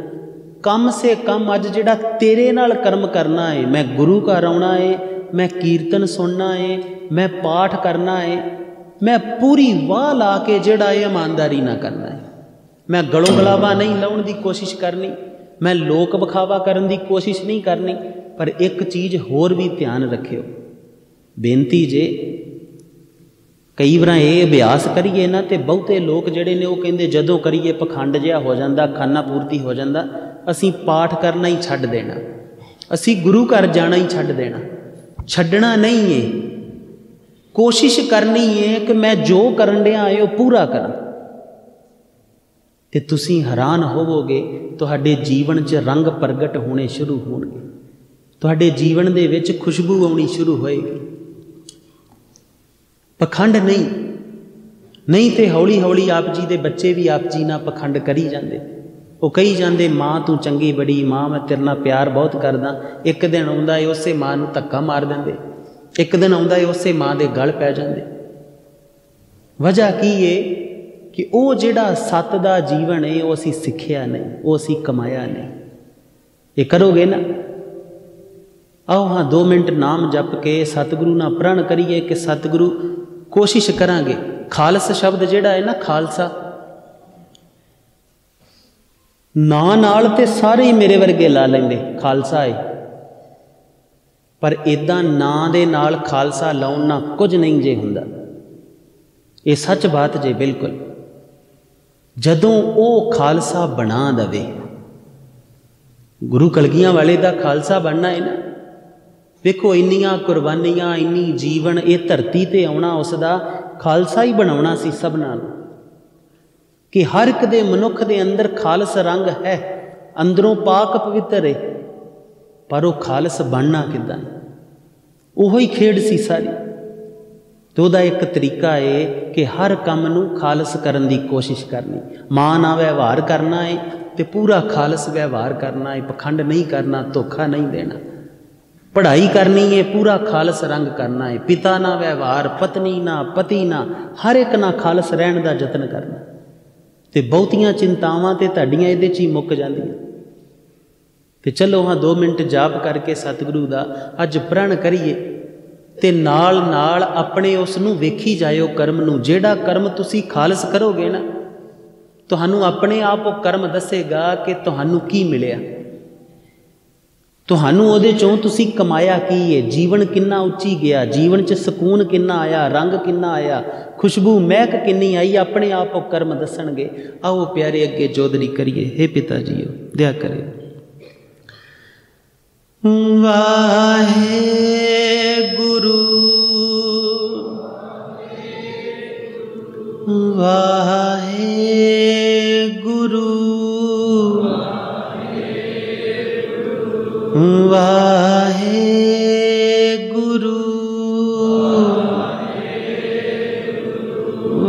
कम से कम अज जिहड़ा तेरे नाल कर्म करना है, मैं गुरु घर आउणा है, मैं कीर्तन सुनना है, मैं पाठ करना है, मैं पूरी वाह ला के जिहड़ा ईमानदारी ना करना है। मैं गलों गलावा नहीं लाउण दी कोशिश करनी, मैं लोक विखावा करन दी कोशिश नहीं करनी। पर एक चीज़ होर भी ध्यान रखियो, बेनती जे कई बार ये अभ्यास करिए ना तो बहुते लोग जिहड़े ने वो कहंदे जदों करिए पखंड जिहा हो जांदा, खाना पूर्ति हो जांदा, असीं पाठ करना ही छड्ड देना, असीं गुरु घर जाना ही छड्ड देना। छड्डना नहीं है, कोशिश करनी है कि मैं जो करन दिया है वो पूरा करां। ते तुसीं हैरान होवोगे, तुहाडे जीवन च रंग प्रगट होने शुरू होणगे, तुहाडे जीवन दे विच खुशबू आउणी शुरू होएगी। पखंड नहीं तो हौली हौली आप जी दे बच्चे भी आप जी ना पखंड करी जाते, वो कही जाते माँ तू चंगी बड़ी, माँ मैं तेरे नाल प्यार बहुत करदा। एक दिन आउंदा है उसे माँ नूं धक्का मार देंदे, एक दिन आउंदा है उसे माँ दे गल पै जांदे। वजह की है कि वो जिहड़ा सत दा जीवन है वो असीं सिक्खिया नहीं, वो असीं कमाया नहीं। ये करोगे ना, आओ हाँ 2 मिनट नाम जप के सतगुरु नाल प्रण करिए कि सतगुरु कोशिश करांगे। खालस शब्द जिहड़ा है ना, खालसा ना नाल ते सारे ही मेरे वर्गे ला लेंदे खालसा है, पर इदां ना दे नाल खालसा लाउण नाल कुछ नहीं जे हुंदा। ये सच बात जे बिल्कुल। जदों वो खालसा बना दवे, गुरु कलगियां वाले दा खालसा बनना है ना, देखो इन्नियां कुर्बानियां, इन्नी जीवन, ये धरती ते आउणा उसदा खालसा ही बनाउणा सी सबनां नूं, कि हर एक दे मनुख दे अंदर खालस रंग है, अंदरों पाक पवित्र है, पर वो खालस बनना किदां, उहो ही खेड सी सारी। तो वह एक तरीका है कि हर काम नूं खालस करन दी कोशिश करनी। मां नाल व्यवहार करना है तो पूरा खालस व्यवहार करना है, पखंड नहीं करना, धोखा नहीं देना। पढ़ाई करनी है, पूरा खालस रंग करना है। पिता ना व्यवहार, पत्नी ना, पति ना, हर एक ना खालस रहन का यतन करना। तो बहुतियां चिंतावां तो तुहाडियां इहदे च ही मुक जांदियां। तो चलो हाँ 2 मिनट जाप करके सतगुरु का अज प्रण करिए, ते नाल नाल अपने उस नूं वेखी जाओ कर्म नूं। जिहड़ा कर्म तुसी खालस करोगे ना, तुहानूं अपने आप वो कर्म दसेगा कि तुहानूं की मिलिया। तुहानू उहदे चों तुसी कमाया की है, जीवन किन्ना उच्ची गया, जीवन च सकून किन्ना आया, रंग किन्ना आया, खुशबू महक किन्नी आई, अपने आप वो कर्म दसणगे। आओ प्यारे अगे जोदरी करिए। हे पिता जीओ दया करे। वाहे गुरु वाहे गुरु वाहे गुरु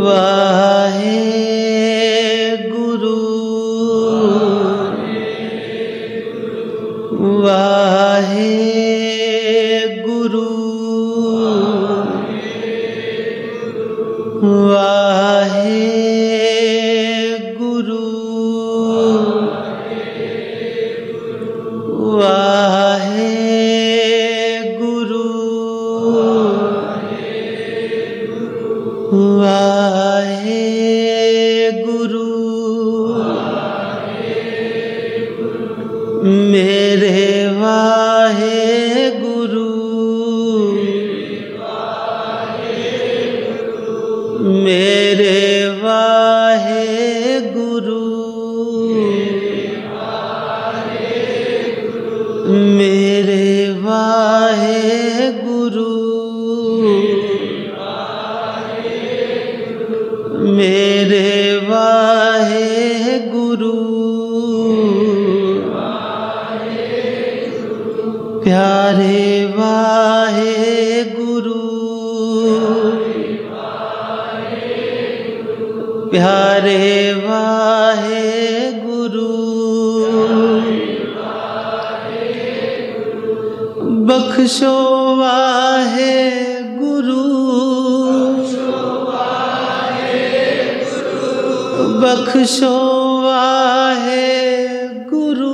वाहे गुरु वाहे गुरु वाहे गुरु वाहे गुरु वाहे गुरु मेरे वाहे गुरु मेरे वाहे गुरु मेरे वाहे गुरु मेरे वाहे गुरु प्यारे वाहे गुरु प्यारे वाहे गुरु बख्शो वाहे गुरु बख्शो वाहे गुरु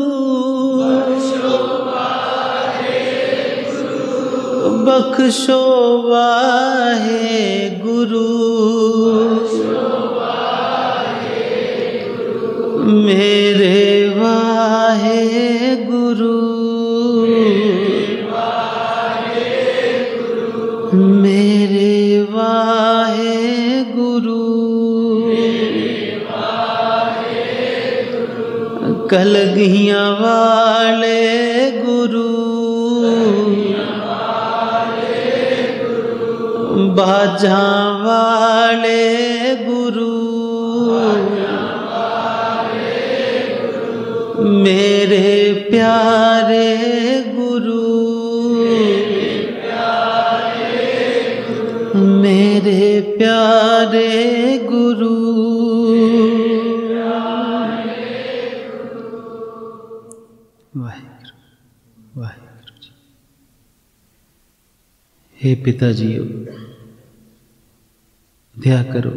बख्शो वाहे गुरु मेरे वाहे गुरु मेरे वाहे गुरु कलगियां वाले गुरु बाजा वाले गुरु मेरे प्यारे गुरु मेरे प्यारे गुरु वाहिगुरु वाहिगुरु जी। हे पिता जीओ दया करो,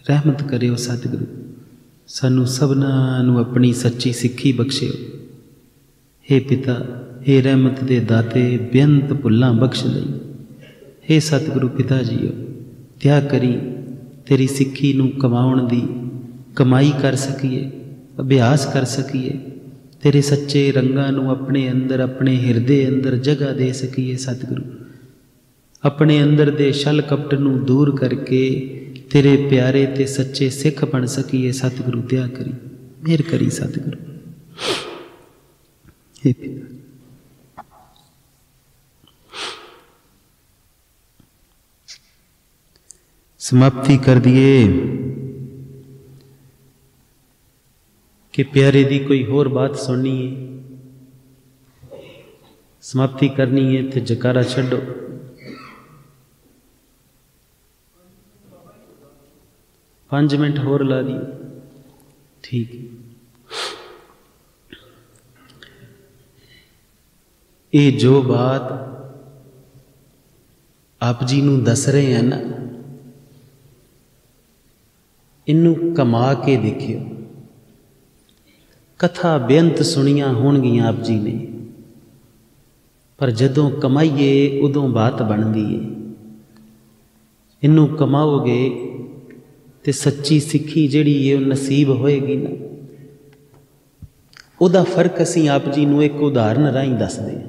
रहमत करियो सतगुरु, सानू सबनां नूं अपनी सच्ची सिक्खी बख्शियो। हे पिता हे रहमत दे दाते बेअंत भुल्लां बख्श लई। हे सतगुरु पिता जीओ दया करी तेरी सिक्खी नूं कमाउण दी कमाई कर सकीए, अभ्यास कर सकीए, तेरे सच्चे रंगां नूं अपने अंदर अपने हिरदे अंदर जगह दे सकीए। सतगुरु अपने अंदर दे छल कपट नूं दूर करके तेरे प्यारे ते सच्चे सिख बन सकीए। सतगुरु दया करी मेहर करी सतगुरु। हे पिता समाप्ति कर दिए कि प्यारे दी कोई होर बात सुननी है, समाप्ति करनी है तो जकारा छड्डो। 5 मिनट होर ला दिए, ठीक है। ये जो बात आप जी नूं दस रहे हैं ना, इनू कमा के देखियो। कथा बेअंत सुनिया होणगियां आप जी ने, पर जदों कमाईए उदों बात बनदी है। इनू कमाओगे तो सच्ची सिक्खी जिहड़ी है नसीब होएगी ना, ਉਹਦਾ ਫਰਕ ਅਸੀਂ ਆਪ ਜੀ ਨੂੰ ਇੱਕ ਉਦਾਹਰਨ ਰਾਹੀਂ ਦੱਸਦੇ ਹਾਂ।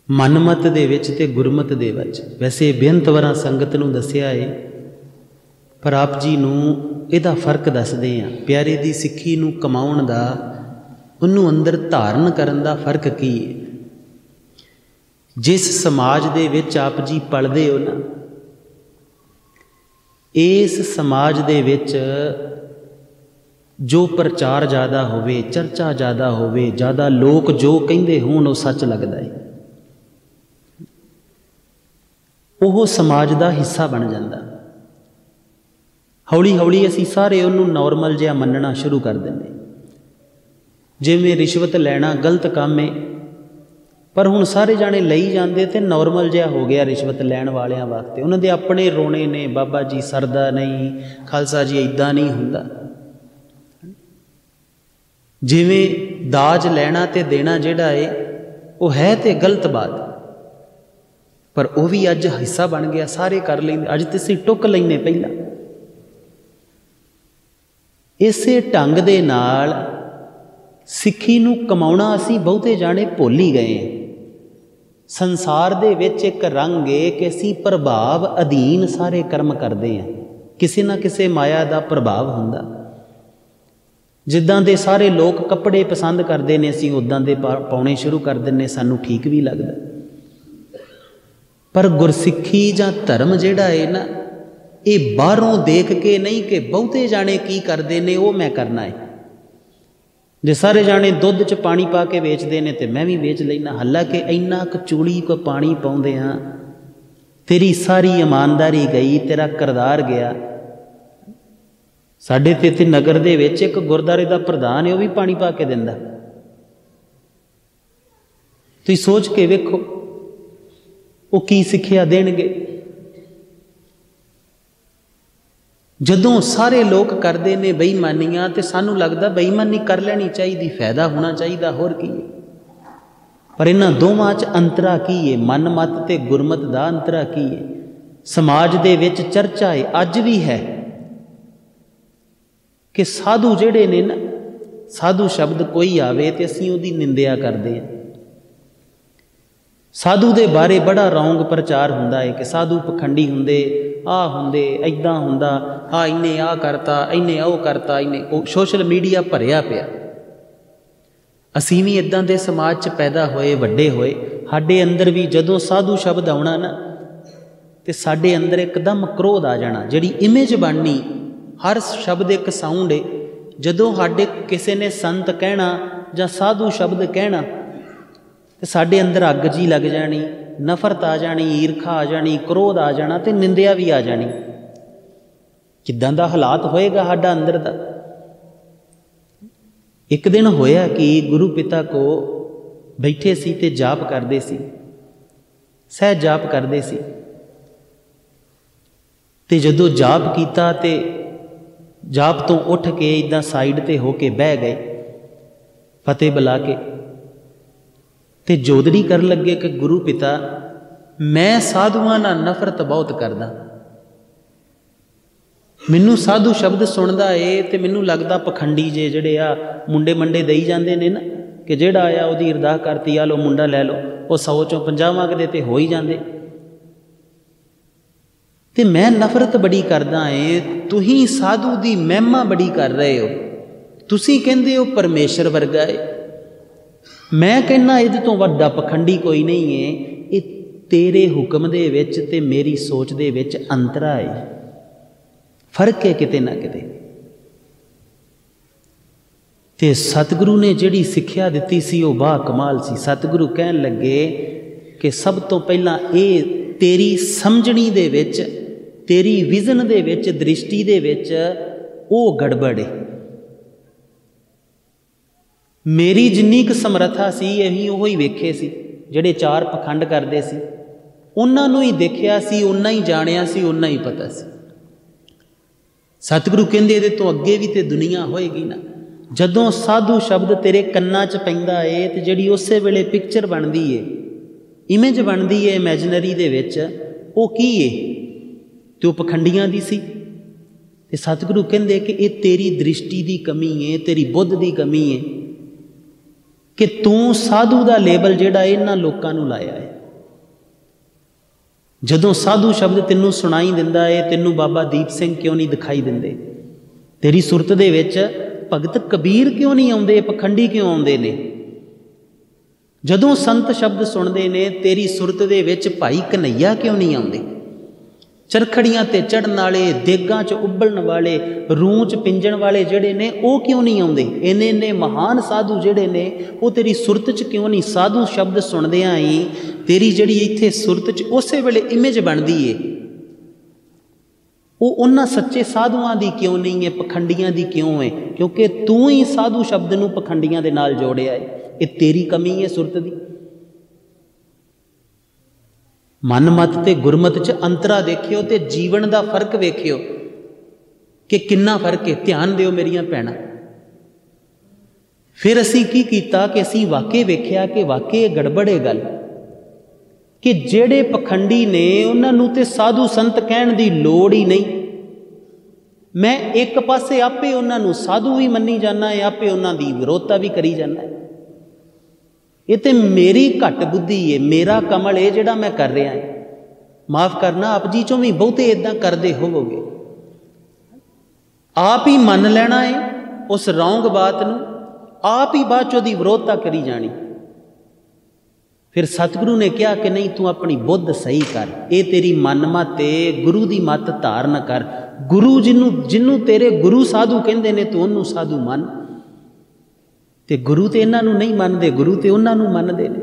ਮਨਮਤ ਦੇ ਵਿੱਚ ਤੇ ਗੁਰਮਤ ਦੇ ਵਿੱਚ ਵੈਸੇ ਬੇਅੰਤ ਵਾਰਾਂ ਸੰਗਤ ਨੂੰ ਦੱਸਿਆ ਏ, ਪਰ ਆਪ ਜੀ ਨੂੰ ਇਹਦਾ ਫਰਕ ਦੱਸਦੇ ਹਾਂ। ਪਿਆਰੇ ਦੀ ਸਿੱਖੀ ਨੂੰ ਕਮਾਉਣ ਦਾ, ਉਹਨੂੰ ਅੰਦਰ ਧਾਰਨ ਕਰਨ ਦਾ ਫਰਕ ਕੀ ਹੈ। ਜਿਸ ਸਮਾਜ ਦੇ ਵਿੱਚ ਆਪ ਜੀ ਪਲਦੇ ਹੋ ਨਾ, ਇਸ ਸਮਾਜ ਦੇ ਵਿੱਚ ਜੋ ਪ੍ਰਚਾਰ ਜ਼ਿਆਦਾ ਹੋਵੇ, ਚਰਚਾ ਜ਼ਿਆਦਾ ਹੋਵੇ, ਜ਼ਿਆਦਾ ਲੋਕ ਜੋ ਕਹਿੰਦੇ ਹੋਣ ਉਹ ਸੱਚ ਲੱਗਦਾ ਹੈ, ਉਹ ਸਮਾਜ ਦਾ ਹਿੱਸਾ ਬਣ ਜਾਂਦਾ। ਹੌਲੀ ਹੌਲੀ ਅਸੀਂ ਸਾਰੇ ਉਹਨੂੰ ਨੋਰਮਲ ਜਿਹਾ ਮੰਨਣਾ ਸ਼ੁਰੂ ਕਰ ਦਿੰਦੇ। ਜਿਵੇਂ ਰਿਸ਼ਵਤ ਲੈਣਾ ਗਲਤ ਕੰਮ ਹੈ, ਪਰ ਹੁਣ ਸਾਰੇ ਜਾਣੇ ਲਈ ਜਾਂਦੇ ਤੇ ਨੋਰਮਲ ਜਿਹਾ ਹੋ ਗਿਆ ਰਿਸ਼ਵਤ ਲੈਣ ਵਾਲਿਆਂ ਵਾਸਤੇ। ਉਹਨਾਂ ਦੇ ਆਪਣੇ ਰੋਣੇ ਨੇ, ਬਾਬਾ ਜੀ ਸਰਦਾ ਨਹੀਂ, ਖਾਲਸਾ ਜੀ ਇੱਦਾਂ ਨਹੀਂ ਹੁੰਦਾ। ਜਿਵੇਂ ਦਾਜ ਲੈਣਾ ਤੇ ਦੇਣਾ ਜਿਹੜਾ ਹੈ ਉਹ ਹੈ ਤੇ ਗਲਤ ਬਾਤ, ਪਰ ਉਹ ਵੀ ਅੱਜ ਹਿੱਸਾ ਬਣ ਗਿਆ, ਸਾਰੇ ਕਰ ਲੈਂਦੇ। ਅੱਜ ਤੁਸੀਂ ਟੁੱਕ ਲੈਂਦੇ ਪਹਿਲਾਂ। ਇਸੇ ਢੰਗ ਦੇ ਨਾਲ ਸਿੱਖੀ ਨੂੰ ਕਮਾਉਣਾ ਅਸੀਂ ਬਹੁਤੇ ਜਾਣੇ ਭੁੱਲ ਹੀ ਗਏ ਹਾਂ। ਸੰਸਾਰ ਦੇ ਵਿੱਚ ਇੱਕ ਰੰਗ ਹੈ ਕਿ ਅਸੀਂ ਪ੍ਰਭਾਵ ਅਧੀਨ ਸਾਰੇ ਕਰਮ ਕਰਦੇ ਹਾਂ। ਕਿਸੇ ਨਾ ਕਿਸੇ ਮਾਇਆ ਦਾ ਪ੍ਰਭਾਵ ਹੁੰਦਾ। ਜਿੱਦਾਂ ਦੇ ਸਾਰੇ ਲੋਕ ਕੱਪੜੇ ਪਸੰਦ ਕਰਦੇ ਨੇ, ਅਸੀਂ ਉੱਦਾਂ ਦੇ ਪਾਉਣੇ ਸ਼ੁਰੂ ਕਰ ਦਿੰਦੇ, ਸਾਨੂੰ ਠੀਕ ਵੀ ਲੱਗਦਾ। ਪਰ ਗੁਰਸਿੱਖੀ ਜਾਂ ਧਰਮ ਜਿਹੜਾ ਹੈ ਨਾ, ਇਹ ਬਾਹਰੋਂ ਦੇਖ ਕੇ ਨਹੀਂ ਕਿ ਬਹੁਤੇ ਜਾਣੇ ਕੀ ਕਰਦੇ ਨੇ ਉਹ ਮੈਂ ਕਰਨਾ ਹੈ। ਜੇ ਸਾਰੇ ਜਾਣੇ ਦੁੱਧ 'ਚ ਪਾਣੀ ਪਾ ਕੇ ਵੇਚਦੇ ਨੇ ਤੇ ਮੈਂ ਵੀ ਵੇਚ ਲੈਣਾ। ਹਾਲਾਂਕਿ ਇੰਨਾ ਕੁ ਚੂੜੀ ਕੋ ਪਾਣੀ ਪਾਉਂਦੇ ਹਾਂ, ਤੇਰੀ ਸਾਰੀ ਇਮਾਨਦਾਰੀ ਗਈ, ਤੇਰਾ ਕਿਰਦਾਰ ਗਿਆ। ਸਾਡੇ ਤੇ ਇੱਥੇ ਨਗਰ ਦੇ ਵਿੱਚ ਇੱਕ ਗੁਰਦੁਆਰੇ ਦਾ ਪ੍ਰਧਾਨ ਹੈ, ਉਹ ਵੀ ਪਾਣੀ ਪਾ ਕੇ ਦਿੰਦਾ। ਤੁਸੀਂ ਸੋਚ ਕੇ ਵੇਖੋ ਉਹ ਕੀ ਸਿੱਖਿਆ ਦੇਣਗੇ। ਜਦੋਂ ਸਾਰੇ ਲੋਕ ਕਰਦੇ ਨੇ ਬੇਈਮਾਨੀਆਂ ਤੇ ਸਾਨੂੰ ਲੱਗਦਾ ਬੇਈਮਾਨੀ ਕਰ ਲੈਣੀ ਚਾਹੀਦੀ, ਫਾਇਦਾ ਹੋਣਾ ਚਾਹੀਦਾ, ਹੋਰ ਕੀ ਹੈ। ਪਰ ਇਹਨਾਂ ਦੋਵਾਂ 'ਚ ਅੰਤਰਾ ਕੀ ਹੈ? ਮਨਮਤ ਤੇ ਗੁਰਮਤ ਦਾ ਅੰਤਰਾ ਕੀ ਹੈ? ਸਮਾਜ ਦੇ ਵਿੱਚ ਚਰਚਾ ਹੈ, ਅੱਜ ਵੀ ਹੈ, ਕਿ ਸਾਧੂ ਜਿਹੜੇ ਨੇ ਨਾ, ਸਾਧੂ ਸ਼ਬਦ ਕੋਈ ਆਵੇ ਤੇ ਅਸੀਂ ਉਹਦੀ ਨਿੰਦਿਆ ਕਰਦੇ ਹਾਂ। ਸਾਧੂ ਦੇ ਬਾਰੇ ਬੜਾ ਰੌਂਗ ਪ੍ਰਚਾਰ ਹੁੰਦਾ ਹੈ ਕਿ ਸਾਧੂ ਪਖੰਡੀ ਹੁੰਦੇ, ਆਹ ਹੁੰਦੇ, ਇੱਦਾਂ ਹੁੰਦਾ, ਆਹ ਇਹਨੇ ਆਹ ਕਰਤਾ, ਇਹਨੇ ਉਹ ਕਰਤਾ, ਇਹਨੇ ਉਹ। ਸੋਸ਼ਲ ਮੀਡੀਆ ਭਰਿਆ ਪਿਆ। ਅਸੀਂ ਵੀ ਇੱਦਾਂ ਦੇ ਸਮਾਜ 'ਚ ਪੈਦਾ ਹੋਏ, ਵੱਡੇ ਹੋਏ। ਸਾਡੇ ਅੰਦਰ ਵੀ ਜਦੋਂ ਸਾਧੂ ਸ਼ਬਦ ਆਉਣਾ ਨਾ, ਤੇ ਸਾਡੇ ਅੰਦਰ ਇੱਕਦਮ ਕ੍ਰੋਧ ਆ ਜਾਣਾ। ਜਿਹੜੀ ਇਮੇਜ ਬਣਨੀ, ਹਰ ਸ਼ਬਦ ਇੱਕ ਸਾਊਂਡ ਹੈ। ਜਦੋਂ ਸਾਡੇ ਕਿਸੇ ਨੇ ਸੰਤ ਕਹਿਣਾ ਜਾਂ ਸਾਧੂ ਸ਼ਬਦ ਕਹਿਣਾ, ਤੇ ਸਾਡੇ ਅੰਦਰ ਅੱਗ ਜੀ ਲੱਗ ਜਾਣੀ, ਨਫ਼ਰਤ ਆ ਜਾਣੀ, ਈਰਖਾ ਆ ਜਾਣੀ, ਕ੍ਰੋਧ ਆ ਜਾਣਾ, ਤੇ ਨਿੰਦਿਆ ਵੀ ਆ ਜਾਣੀ। ਕਿੱਦਾਂ ਦਾ ਹਾਲਾਤ ਹੋਏਗਾ ਸਾਡਾ ਅੰਦਰ ਦਾ। ਇੱਕ ਦਿਨ ਹੋਇਆ ਕਿ ਗੁਰੂ ਪਿਤਾ ਕੋ ਬੈਠੇ ਸੀ ਤੇ ਜਾਪ ਕਰਦੇ ਸੀ, ਸਹਿਜ ਜਾਪ ਕਰਦੇ ਸੀ। ਤੇ ਜਦੋਂ ਜਾਪ ਕੀਤਾ ਤੇ ਜਾਪ ਤੋਂ ਉੱਠ ਕੇ ਇੱਦਾਂ ਸਾਈਡ ਤੇ ਹੋ ਕੇ ਬਹਿ ਗਏ, ਫਤਿਹ ਬੁਲਾ ਕੇ, ਤੇ ਜੋਦੜੀ ਕਰਨ ਲੱਗੇ ਕਿ ਗੁਰੂ ਪਿਤਾ, ਮੈਂ ਸਾਧੂਆਂ ਨਾਲ ਨਫ਼ਰਤ ਬਹੁਤ ਕਰਦਾ। ਮੈਨੂੰ ਸਾਧੂ ਸ਼ਬਦ ਸੁਣਦਾ ਏ ਤੇ ਮੈਨੂੰ ਲੱਗਦਾ ਪਖੰਡੀ ਜੇ ਜਿਹੜੇ ਆ ਮੁੰਡੇ ਮੰਡੇ ਦੇਈ ਜਾਂਦੇ ਨੇ ਨਾ, ਕਿ ਜਿਹੜਾ ਆਇਆ ਉਹਦੀ ਅਰਦਾਸ ਕਰਤੀ, ਆ ਲਓ ਮੁੰਡਾ ਲੈ ਲਓ, ਉਹ 100 ਚੋਂ 50 ਮੰਗਦੇ ਤੇ ਹੋ ਹੀ ਜਾਂਦੇ। ਤੇ ਮੈਂ ਨਫ਼ਰਤ ਬੜੀ ਕਰਦਾ ਏ, ਤੁਸੀਂ ਸਾਧੂ ਦੀ ਮਹਿਮਾ ਬੜੀ ਕਰ ਰਹੇ ਹੋ। ਤੁਸੀਂ ਕਹਿੰਦੇ ਹੋ ਪਰਮੇਸ਼ਰ ਵਰਗਾ ਏ, ਮੈਂ ਕਹਿੰਦਾ ਇਹਦੇ ਤੋਂ ਵੱਡਾ ਪਖੰਡੀ ਕੋਈ ਨਹੀਂ ਹੈ। ਇਹ ਤੇਰੇ ਹੁਕਮ ਦੇ ਵਿੱਚ ਤੇ ਮੇਰੀ ਸੋਚ ਦੇ ਵਿੱਚ ਅੰਤਰਾ ਹੈ, ਫਰਕ ਹੈ ਕਿਤੇ ਨਾ ਕਿਤੇ। ਤੇ ਸਤਿਗੁਰੂ ਨੇ ਜਿਹੜੀ ਸਿੱਖਿਆ ਦਿੱਤੀ ਸੀ ਉਹ ਬਾ ਕਮਾਲ ਸੀ। ਸਤਿਗੁਰੂ ਕਹਿਣ ਲੱਗੇ ਕਿ ਸਭ ਤੋਂ ਪਹਿਲਾਂ ਇਹ ਤੇਰੀ ਸਮਝਣੀ ਦੇ ਵਿੱਚ, ਤੇਰੀ ਵਿਜ਼ਨ ਦੇ ਵਿੱਚ, ਦ੍ਰਿਸ਼ਟੀ ਦੇ ਵਿੱਚ ਉਹ ਗੜਬੜ ਹੈ। ਮੇਰੀ ਜਿੰਨੀ ਕੁ ਸਮਰੱਥਾ ਸੀ ਅਸੀਂ ਉਹ ਹੀ ਵੇਖੇ ਸੀ। ਜਿਹੜੇ ਚਾਰ ਪਖੰਡ ਕਰਦੇ ਸੀ ਉਹਨਾਂ ਨੂੰ ਹੀ ਦੇਖਿਆ ਸੀ, ਓਨਾ ਹੀ ਜਾਣਿਆ ਸੀ, ਓਨਾ ਹੀ ਪਤਾ ਸੀ। ਸਤਿਗੁਰੂ ਕਹਿੰਦੇ ਇਹਦੇ ਤੋਂ ਅੱਗੇ ਵੀ ਤੇ ਦੁਨੀਆ ਹੋਏਗੀ ਨਾ। ਜਦੋਂ ਸਾਧੂ ਸ਼ਬਦ ਤੇਰੇ ਕੰਨਾਂ 'ਚ ਪੈਂਦਾ ਏ ਤੇ ਜਿਹੜੀ ਉਸੇ ਵੇਲੇ ਪਿਕਚਰ ਬਣਦੀ ਏ, ਇਮੇਜ ਬਣਦੀ ਏ ਇਮੈਜਨਰੀ ਦੇ ਵਿੱਚ, ਉਹ ਕੀ ਏ? ਤੇ ਉਹ ਪਖੰਡੀਆਂ ਦੀ ਸੀ। ते सतगुरु कहंदे कि ये तेरी दृष्टि की कमी है, तेरी बुद्ध की कमी है कि तू साधु का लेबल जिहड़ा इन्हां लोकां नूं लाया है। जदों साधु शब्द तैनूं सुनाई दिंदा है, तैनूं बाबा दीप सिंह क्यों नहीं दिखाई दिंदे? तेरी सुरत दे विच भगत कबीर क्यों नहीं आउंदे? पखंडी क्यों आउंदे ने? जदों संत शब्द सुनते ने तेरी सुरत दे विच भाई कन्हैया क्यों नहीं आउंदे? चरखड़ियां ते चढ़न वाले, देगां च उबलण वाले, रूह च पिंजण वाले जिहड़े ने वो क्यों नहीं आउंदे? इन्ने इन्ने महान साधु जिहड़े ने वो तेरी सुरत च क्यों नहीं? साधु शब्द सुनदियां ही तेरी जिहड़ी इत्थे सुरत च उस वेले इमेज बनदी है, वो उन्हां सच्चे साधुआं दी क्यों नहीं है, पखंडियां दी क्यों है? क्योंकि तू ही साधु शब्द नूं पखंडियां दे नाल जोड़िया है। ये तेरी कमी है सुरत दी। मन मत ते गुरमत च अंतरा देखियो ते जीवन दा फर्क वेखियो कि किन्ना फर्क है। ध्यान दिओ मेरियां भैणां। फिर असीं की कीता कि असीं वाकई वेखिया कि वाकई गड़बड़ है गल कि जेड़े पखंडी ने उन्हां नूं ते साधु संत कहण दी लोड़ ही नहीं। मैं एक पासे आपे उन्हां नूं साधु भी मन्नी जाना है, आपे उन्हां दी विरोधता भी करी जाना है। ये तो मेरी घट बुद्धि है, मेरा कमल है जिहड़ा मैं कर रहा है। माफ करना, आप जी चों भी बहुते इदां करदे होवोगे। आप ही मन लेना है उस रौंग बात नूं, आप ही बाद चों दी विरोधता करी जानी। फिर सतगुरु ने कहा कि नहीं, तू अपनी बुद्ध सही कर, ये तेरी मन मत है, गुरु की मत धारण कर। गुरु जिन्नू तेरे गुरु साधु कहंदे ने तू उन्नू साधु मन। ते गुरु तो इन्हां नूं नहीं मनदे, गुरु तो उन्हां नूं मनदे ने।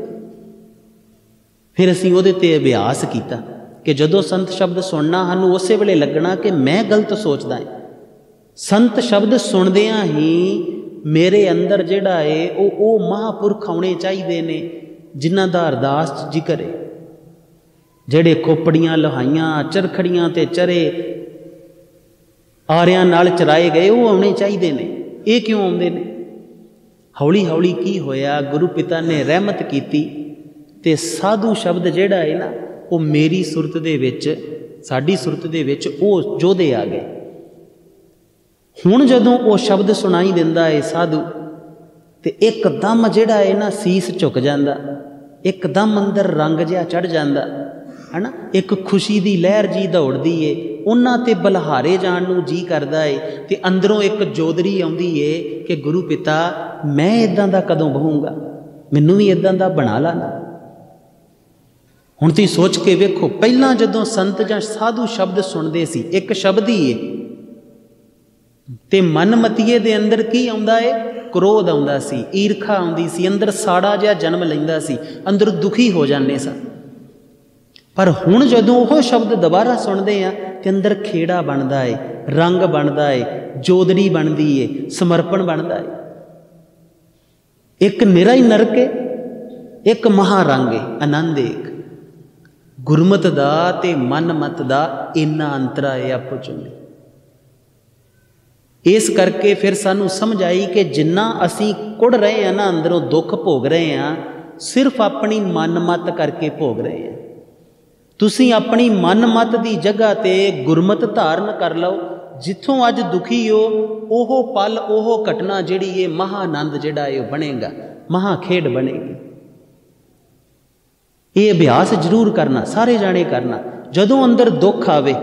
फिर असीं उहदे ते अभ्यास कीता कि जदों संत शब्द सुनना सानूं उस वेले लगना कि मैं गलत सोचदा है। संत शब्द सुनदियां ही मेरे अंदर जिहड़ा है वो महापुरख आउणे चाहीदे ने जिन्हां दा अरदास जिक्र है। जिहड़े खोपड़ियां लहाइयां, चरखड़ियां ते चरे आरियां नाल चराए गए वो आउणे चाहीदे ने। ये क्यों आउंदे ने? हौली हौली की होया, गुरु पिता ने रहमत कीती ते साधु शब्द जिहड़ा है ना वो मेरी सुरत दे विच, साडी सुरत दे विच वो जोधे आ गए। हुण जदों वो शब्द सुनाई दिंदा है साधु ते एकदम जिहड़ा है ना सीस झुक जांदा, एकदम अंदर रंग जिहा चढ़ जांदा है ना। एक खुशी दी लहर जी दौड़दी है, उन्हां ते बलहारे जाण नूं जी करदा है ते अंदरों एक जोदरी आउंदी है कि गुरु पिता मैं इदां दा कदों बहूंगा, मैनूं भी इदां दा बना ला ना। हुण तुसीं सोच के वेखो, पहलां जदों संत जां साधु शब्द सुणदे सी, एक शब्द ही है ते मन मतीए दे अंदर की आउंदा है? क्रोध आउंदा सी, ईरखा आउंदी सी, अंदर साड़ा जिहा जन्म लैंदा सी, अंदर दुखी हो जाने सा। पर हुण जदों वो शब्द दोबारा सुनते हैं तो अंदर खेड़ा बनता है, रंग बनता है, जोदड़ी बनती है, समर्पण बनता है। एक निरा ही नरक है, एक महारंग है, आनंद एक। गुरमत दा ते मन मत दा इन्ना अंतरा है आपो च। इस करके फिर सानू समझ आई कि जिन्ना असी कुड़ रहे हैं ना, अंदरों दुख भोग रहे हैं, सिर्फ अपनी मन मत करके भोग रहे हैं। तुसी अपनी मन मत की जगह ते गुरमत धारण कर लो। जिथों अज दुखी हो ओह पल ओह घटना जिहड़ी है महानंद जिहड़ा है बनेगा, महाखेड बनेगी। ये अभ्यास जरूर करना, सारे जाने करना। जदों अंदर दुख आवे,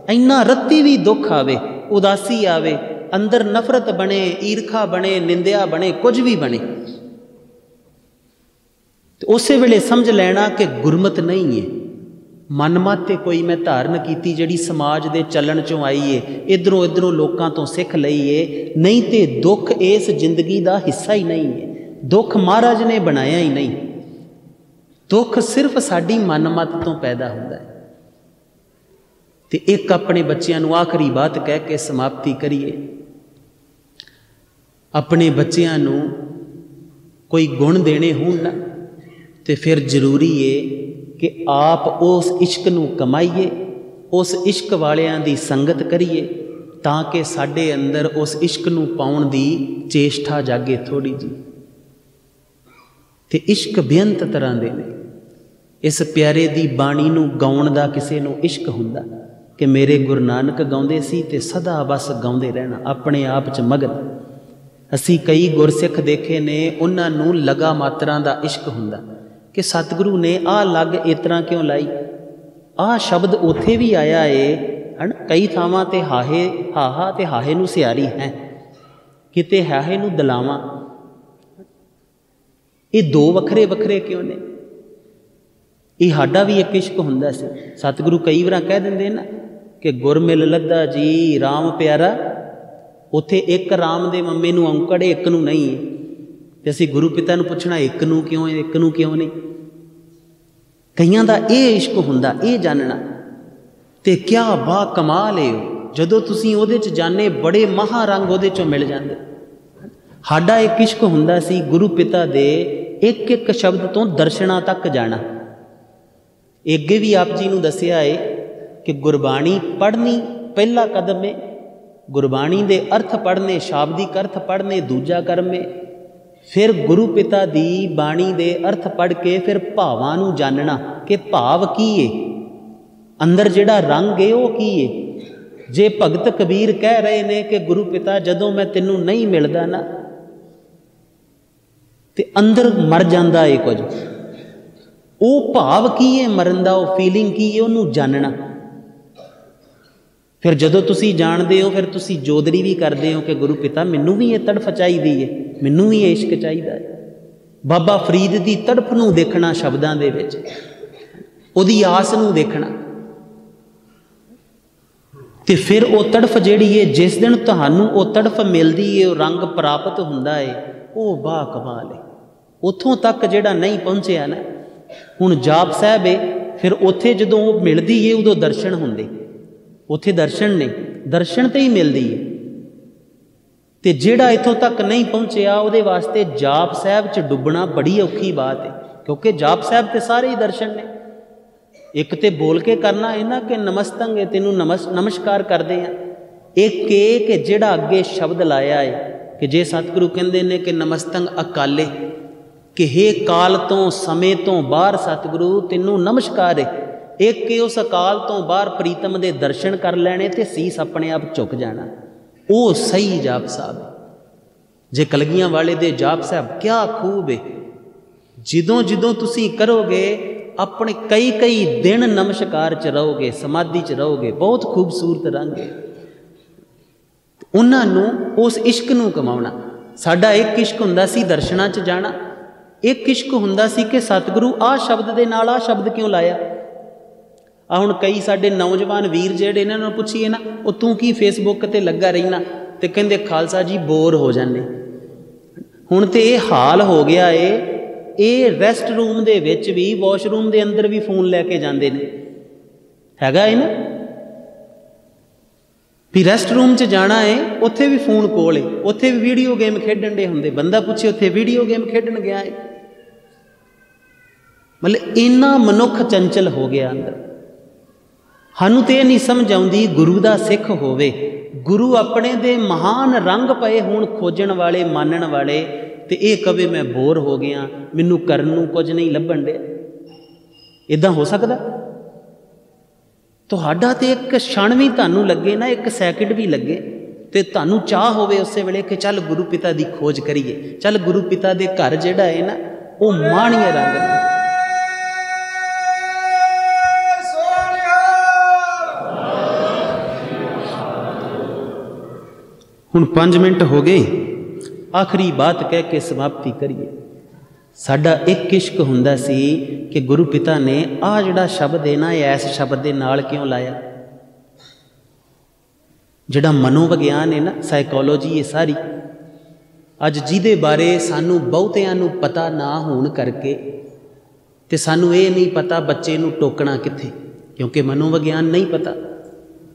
इन्ना रत्ती भी दुख आवे, उदासी आवे, अंदर नफरत बने, ईरखा बने, निंदिया बने, कुछ भी बने, तो उस वेले समझ लेना कि गुरमत नहीं है। मन माते कोई मैं धारण की जिहड़ी समाज दे चलन चों आई है, इधरों इधरों लोगों तो सिख लई है, नहीं तो दुख इस जिंदगी का हिस्सा ही नहीं है। दुख महाराज ने बनाया ही नहीं, दुख सिर्फ साडी मन मत तो पैदा होता है। तो एक अपने बच्चों नूं आखिरी बात कह के समाप्ति करिए। अपने बच्चों नूं कोई गुण देने होण ना, तो फिर जरूरी है कि आप उस इश्क नूं कमाइए, उस इश्क वालियां दी संगत करिए, ताकि साडे अंदर उस इश्क नूं पाउण दी चेष्टा जागे थोड़ी जी। ते इश्क बेअंत तरह दे ने। इस प्यारे दी बाणी नूं गाउण दा किसे नूं इश्क हुंदा, कि मेरे गुरु नानक गाउंदे सी ते सदा बस गाउंदे रहना, अपने आप च मगन। असी कई गुरसिख देखे ने, उन्होंने लगा मात्रा का इश्क हुंदा कि सतगुरु ने आ लग इस तरह क्यों लाई, आ शब्द उथे भी आया है ना। कई थावां ते हाहे हाहा ते हाहे नूं सियारी है, किते हाहे नूं दलावां। ये दो वखरे वखरे क्यों ने? ये साडा भी एक इश्क हुंदा सी। सतगुरु कई बार कह देंदे ना कि गुर मिल लद्दा जी राम प्यारा, उत्थे एक राम दे मम्मे नूं औंकड़ एक नूं नहीं है। ते असीं गुरु पिता नूं पुछना एक नूं क्यों है, एक नूं क्यों नहीं। कईयां दा ये इश्क हुंदा, ये जानना। ते क्या बा कमाल है जदों तुसीं उहदे च जाने, बड़े महारंग उहदे चों मिल जांदे। साडा एक इश्क हुंदा सी गुरु पिता दे एक एक शब्द तो दर्शना तक जाना। अगे भी आप जी नूं दस्सिया है कि गुरबाणी पढ़नी पहला कदम है, गुरबाणी दे अर्थ पढ़ने, शाब्दिक अर्थ पढ़ने दूजा कर्म है। फिर गुरु पिता दी बाणी दे अर्थ पढ़ के फिर भावां नूं जानना कि भाव की है, अंदर जिहड़ा रंग है वो की है। जे भगत कबीर कह रहे ने कि गुरु पिता जदों मैं तैनूं नहीं मिलदा ना ते अंदर मर जांदा है कुछ, वो भाव की है मरन दा, वो फीलिंग की है, उन्होंने जानना। फिर जदों तुसी जानते हो फिर तुसी जोदरी भी करते हो कि गुरु पिता मैनू भी ये तड़फ चाहिए है, मैनू भी ये इश्क चाहिए है। बाबा फरीद की तड़फ नूं देखना शब्दां दे विच, उहदी आस नूं देखना, ते फिर वो तड़फ जिहड़ी है जिस दिन तुहानूं वो तड़फ मिलती है, वो रंग प्राप्त हुंदा है, वो बा कमाल है। उत्थों तक जिहड़ा नहीं पहुंचिया ना, हुण जाप साहब है, फिर उत्थे जदों वो मिलती है उदों दर्शन हुंदे, उत्थे दर्शन ने, दर्शन ते ही मिलती है। ते जिहड़ा इत्थों तक नहीं पहुंचिया उहदे वास्ते जाप साहब च डुबना बड़ी औखी बात है, क्योंकि जाप साहब ते सारे ही दर्शन ने। एक तो बोल के करना है ना कि नमस्तंग तेनू नमस्कार करते हैं, एक कि जिहड़ा अगे शब्द लाया है कि जे सतगुरु कहते हैं कि नमस्तंग अकाले, कि हे काल तो समय तो बाहर सतगुरु तेनू नमस्कार है। एक कि उस अकाल तो बाहर प्रीतम दे दर्शन कर लैने ते सीस अपने आप झुक जाना, वो सही जाप साहब है। जे कलगियां वाले दे जाप साहब क्या खूब है, जिदों जिदों तुसी करोगे अपने कई कई दिन नमस्कार च रहोगे, समाधि च रहोगे, बहुत खूबसूरत रंग है। उन्होंने उस इश्क नूं कमाउणा। साडा एक इश्क हुंदा सी दर्शनां च जाना, एक इश्क हुंदा सी कि सतगुरु आ शब्द दे नाल आ शब्द क्यों लाया। आ हुण कई साडे नौजवान वीर जिहड़े इन्हां नूं पुछीए ना, वो तू की फेसबुक ते लगा रहिना, ते कहंदे खालसा जी बोर हो जाने। हुण ते ये हाल हो गया है, ये रेस्ट रूम दे विच भी, वॉशरूम दे अंदर भी फोन लैके जांदे ने, हैगा है ना भी रेस्ट रूम च जाना है, उत्थे भी फोन कोल है, उत्थे भी वीडियो गेम खेडण दे हुंदे। बंदा पुछे उत्थे वीडियो गेम खेडण गया है। मतलब इन्ना मनुख चंचल हो गया अंदर। सानू तो यह नहीं समझ आउंदी गुरु दा सिख होवे, गुरु अपने दे महान रंग पए होण खोजण वाले, मानण वाले, ते ये कवे मैं बोर हो गया, मैनू करन नूं कुछ नहीं लभण दे। इदां हो सकदा? तुहाडा ते एक क्षण भी तुहानू लगे ना, एक सैकंड भी लगे ते तुहानू चाह होवे उस वेले कि चल गुरु पिता दी खोज करिए, चल गुरु पिता दे घर जिहड़ा है ना वो माणीए रंग नाल। हुण 5 मिनट हो गए, आखिरी बात कह के समाप्ति करिए। साडा एक इश्क हुंदा सी कि गुरु पिता ने आ जिहड़ा शब्द है ना, इस शब्द दे नाल क्यों लाया। जिहड़ा मनोविग्यान है ना, साइकोलॉजी है सारी, अज जिहदे बारे सानू बहुतिआं नूं पता ना होण करके ते सानू ये नहीं पता बच्चे नूं टोकना कित्थे, क्योंकि मनोविग्यान नहीं पता।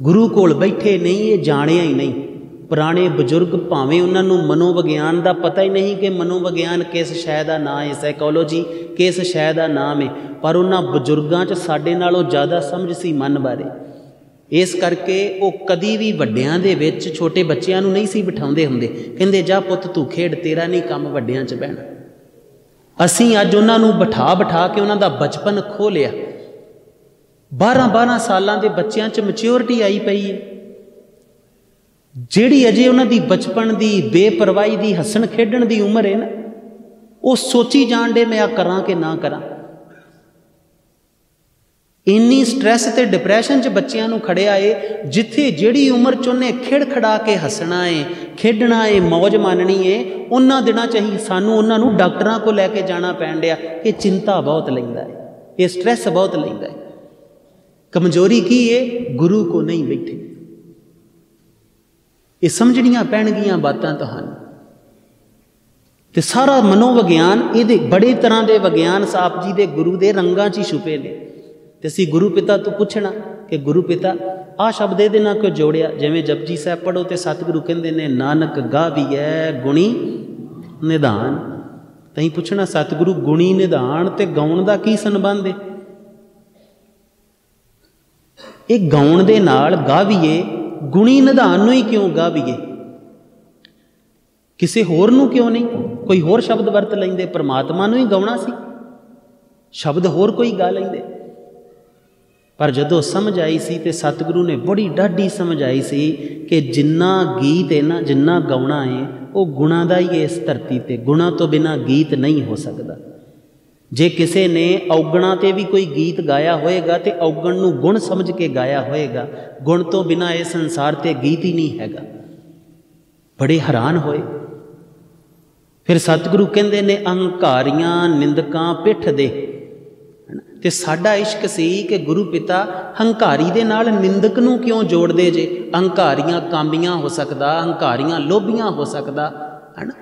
गुरु कोल बैठे नहीं, ये जाणिया ही नहीं। पुराने बजुर्ग भावें उन्होंने मनोविग्यान का पता ही नहीं कि मनोविग्यान किस शय का नाम है, साइकोलॉजी किस शय का नाम है, पर उन्होंने बजुर्गों च साडे नालों ज़्यादा समझ सी मन बारे। इस करके वो कदी भी वड्डियां दे विच छोटे बच्चों नहीं सी बिठाउंदे हुंदे, कहंदे जा पुत्त तू खेड, तेरा नहीं काम वड्डियां च बहना। असीं अज उन्होंने बिठा बिठा के उन्हों दा बचपन खो लिया। 12-12 सालों के बच्चों च मैच्योरिटी आई पई है, जिहड़ी अजे उन्हां दी बचपन की बेपरवाही की हसन खेडण की उम्र है ना, वो सोची जान दे मैं आ करा कि ना करा। इन्नी स्ट्रैस ते डिप्रैशन च बच्चों नूं खड़िया है, जिथे जिहड़ी उम्र च उन्हें खिड़खड़ा के हसना है, खेडना है, मौज माननी है, उन्हां दिनां च ही सानूं उन्हां नूं डॉक्टरां को लैके जाना पैण दिया कि चिंता बहुत लैंदा है, ये स्ट्रैस बहुत लैंदा है। कमजोरी की है? गुरु को नहीं बैठे। ये समझनियां पैणगियां बातां तुहानूं। ते सारा मनोविग्यान ये बड़े तरह के विग्यान आप जी के गुरु के रंगां च ही छुपे ने। तो असी गुरु पिता तो पूछना कि गुरु पिता आ शब्द ये ना क्यों जोड़िया? जिवें जपजी साहब पढ़ो तो सतगुरु कहते ने नानक गावीऐ गुणी निधान। तहीं पूछना सतगुरु गुणी निधान ते गाउण का की संबंध है? ये गाउण दे नाल गावीए, गुणी निधान नूं ही क्यों गावीए? किसी होर नूं क्यों नहीं? कोई होर शब्द वरत लेंदे, परमात्मा नूं ही गाउणा सी, शब्द होर कोई गा लेंदे। पर जदों समझ आई सी ते सतगुरु ने बड़ी डाढ़ी समझ आई सी कि जिन्ना गीत है ना, जिन्ना गाउणा है वो गुणा दा ही है। इस धरती ते गुणा तो बिना गीत नहीं हो सकता। जे किसी ने औगणा ते भी कोई गीत गाया होएगा तो औगण नूं गुण समझ के गाया होएगा, गुण तो बिना इस संसार ते गीत ही नहीं हैगा। बड़े हैरान होए। फिर सतगुरु कहंदे ने अहंकारियां निंदकां पिठ दे। ते साडा इश्क सी कि गुरु पिता हंकारी दे नाल निंदक नूं क्यों जोड़ दे जे? अहंकारियां कामियां हो सकदा, अहंकारियां लोभियां हो सकदा है ना,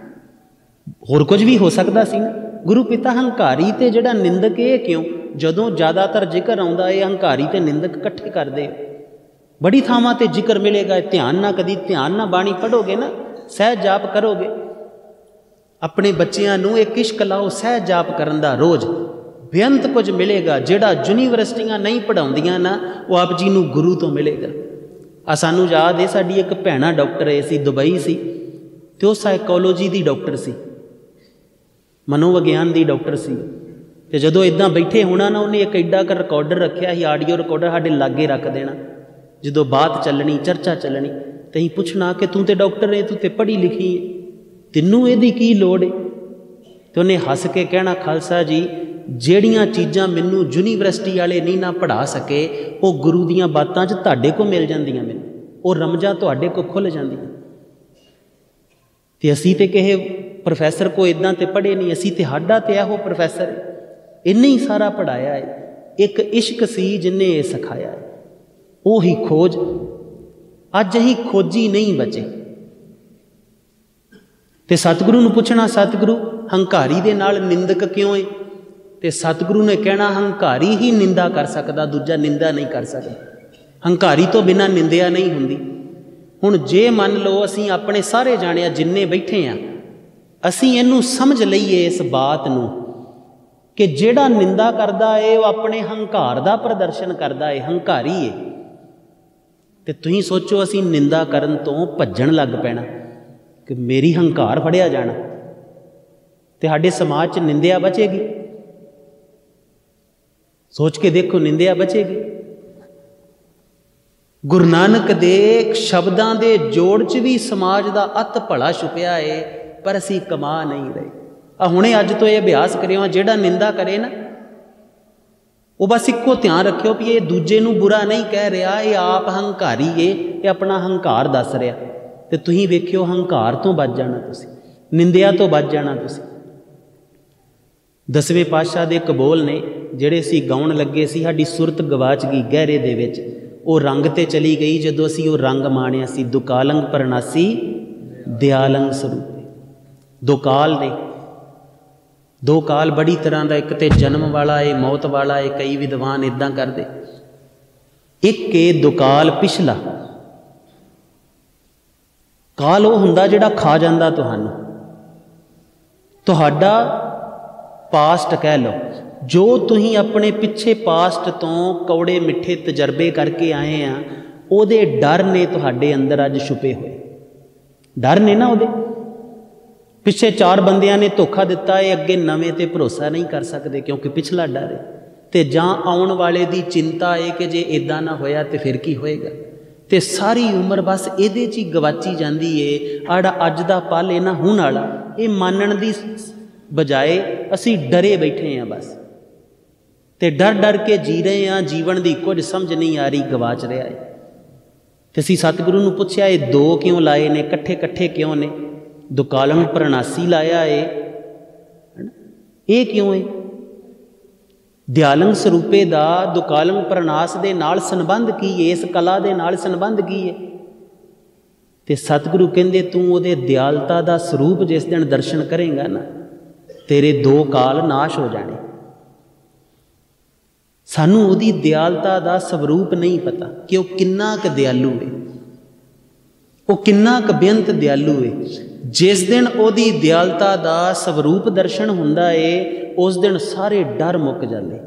होर कुछ भी हो सकदा सी ना। गुरु पिता हंकारी ते जिहड़ा निंदक है क्यों? जदों ज़्यादातर जिक्र आउंदा है हंकारी ते निंदक इकट्ठे कर दे। बड़ी थावां ते जिक्र मिलेगा। ध्यान ना कदी ध्यान ना बाणी पढ़ोगे ना, सहज जाप करोगे, अपने बच्चों नूं एक इश्क लाओ सहज जाप करन दा रोज़, बेअंत कुछ मिलेगा। जिहड़ा यूनीवर्सिटियां नहीं पढ़ाउंदियां ना, वो आप जी नूं गुरु तो मिलेगा। आ सानूं याद है साडी एक भैणा डॉक्टर है सी, दुबई सी, ते वो साइकोलॉजी दी डॉक्टर सी, मनोविग्यान दी डॉक्टर सी। ते जदों इदां बैठे होना ना, उन्हें एक एडा क रिकॉर्डर रखिया ही, आडियो रिकॉर्डर साडे लागे रख देना। जदों बात चलनी, चर्चा चलनी, ते ही पुछना कि तू तो डॉक्टर है, तू तो पढ़ी लिखी है, तैनूं इहदी की लोड़ है? ते उन्हें हस के कहना, खालसा जी ਜਿਹੜੀਆਂ चीज़ां मैनू यूनीवर्सिटी वाले नहीं ना पढ़ा सके, वो गुरु दीयां बातां च तुहाडे को मिल जांदियां, मैनू वो रमजां तुहाडे को खुल जांदियां। ते असीं ते किसे प्रोफैसर को इदां ते पढ़े नहीं, असीं ते साडा ते इहो प्रोफैसर इन्हें ही सारा पढ़ाया है। एक इश्क सी जिन्हें ये सिखाया है, वो ही खोज। अज असीं खोजी नहीं बचे। ते सतगुरु नूं पुछना, सतगुरु हंकारी दे नाल निंदक क्यों है? तो सतगुरु ने कहना हंकारी ही निंदा कर सकता, दूजा निंदा नहीं कर सकता। हंकारी तो बिना निंदिया नहीं हुंदी। हुण जे मान लो असीं अपने सारे जाने जिन्ने बैठे हैं, असीं इनू समझ लईए इस बात नूं कि जिहड़ा निंदा करदा है वो अपने हंकार दा प्रदर्शन करदा है, हंकारी है। तो तुसीं सोचो असीं निंदा करन तो भज्जण लग पैना कि मेरी हंकार फड़िया जाना, तो साडे समाज च निंदिया बचेगी? सोच के देखो, निंदिया बचेगी? गुरु नानक दे शब्दां दे जोड़ च भी समाज का अत भला छुपिया है, पर असीं कमा नहीं रहे। हुणे अज तो यह अभ्यास करियो, जिहड़ा निंदा करे ना, वो बस इक्को ध्यान रखियो भी ये दूजे नूं बुरा नहीं कह रहा, ये आप हंकारी है, ये अपना हंकार दस रहा। तो तुसीं वेखियो हंकार तो बच जाना, तुसीं निंदिया तो बच जाना। तुसीं दसवें पातशाह दे कबोल ने ਜਿਹੜੇ ਅਸੀਂ गाउण लगे सी, साडी सुरत गवाच गई गहरे दे विच, वो रंग ते चली गई जदों असीं वो रंग माणिया सी। दुकालंग परनासी दयालंग स्वरूप। दो काल ने, दो काल बड़ी तरह का, एक तो जन्म वाला है, मौत वाला है। कई विद्वान इदां करदे। एक है दुकाल पिछला काल, वो हुंदा जिहड़ा खा जांदा तुहानूं, तुहाडा पास्ट कह लो, जो तुसीं अपने पिछे पास्ट तो कौड़े मिठे तजर्बे करके आए हैं, उहदे डर ने तुहाडे अंदर अज छुपे हुए। डर ने ना उहदे पिछे 4 बंदियां ने धोखा दिता है, अगे नवें ते भरोसा नहीं कर सकते क्योंकि पिछला डर है। तो जां आउण वाले की चिंता है कि जे इदां ना होया तो फिर की होएगा। तो सारी उम्र बस इहदे च ही गवाची जाती है। आड़ा अज दा पल है ना हुण वाला, ये मानण दी बजाए असी डरे बैठे हैं बस, तो डर डर के जी रहे हैं। जीवन की कुछ समझ नहीं आ रही, गवाच रहा है। तो असी सतगुरु नूं पुछया ये दो क्यों लाए ने, कट्ठे कट्ठे क्यों ने? दुकालम प्रणासी लाया है, ये क्यों है? दयालंग सरूपे दा दुकालंग प्रणास दे नाल संबंध की है, इस कला दे नाल संबंध की है? ते सतगुरु कहंदे तू उहदे दयालता दा स्वरूप जिस दिन दर्शन करेंगा ना, तेरे दो काल नाश हो जाने। सानू उहदी दयालता दा स्वरूप नहीं पता कि वह किन्ना क दयालु है, वह किन्ना क बेअंत दयालु है। जिस दिन उहदी दयालता दा स्वरूप दर्शन हुंदा है, उस दिन सारे डर मुक जाते।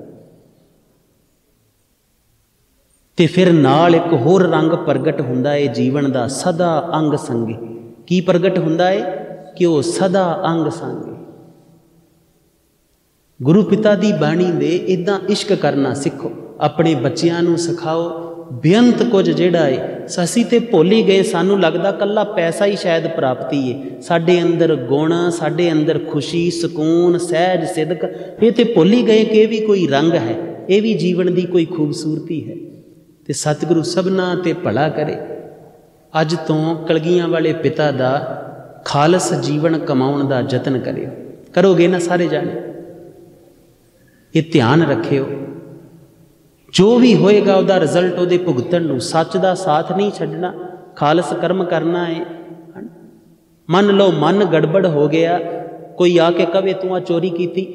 ते फिर नाल एक होर रंग प्रगट हुंदा है जीवन दा, सदा अंग संगे। की प्रगट हुंदा है कि वह सदा अंग संगे। गुरु पिता दी बाणी दे इदां इश्क करना सीखो, अपने बच्चियां नूं सिखाओ। बेअंत कुछ जिहड़ा है असीं ते भुल ही गए। सानू लगदा कल्ला पैसा ही शायद प्राप्ति है। साडे अंदर गुण, साडे अंदर खुशी, सुकून, सहज सिदक, ये तो भुल ही गए कि ये भी कोई रंग है, ये भी जीवन की कोई खूबसूरती है। तो सतगुरु सबना ते भला करे। अज तो कलगियां वाले पिता दा खालस जीवन कमाउण दा जतन करियो। करोगे ना सारे जाने? ये ध्यान रखियो, जो भी होएगा उसका रिजल्ट वो भुगतन नूं, सच का साथ नहीं छड्डना, खालस कर्म करना है। मन लो मन गड़बड़ हो गया, कोई आके कहे तू आ चोरी की थी,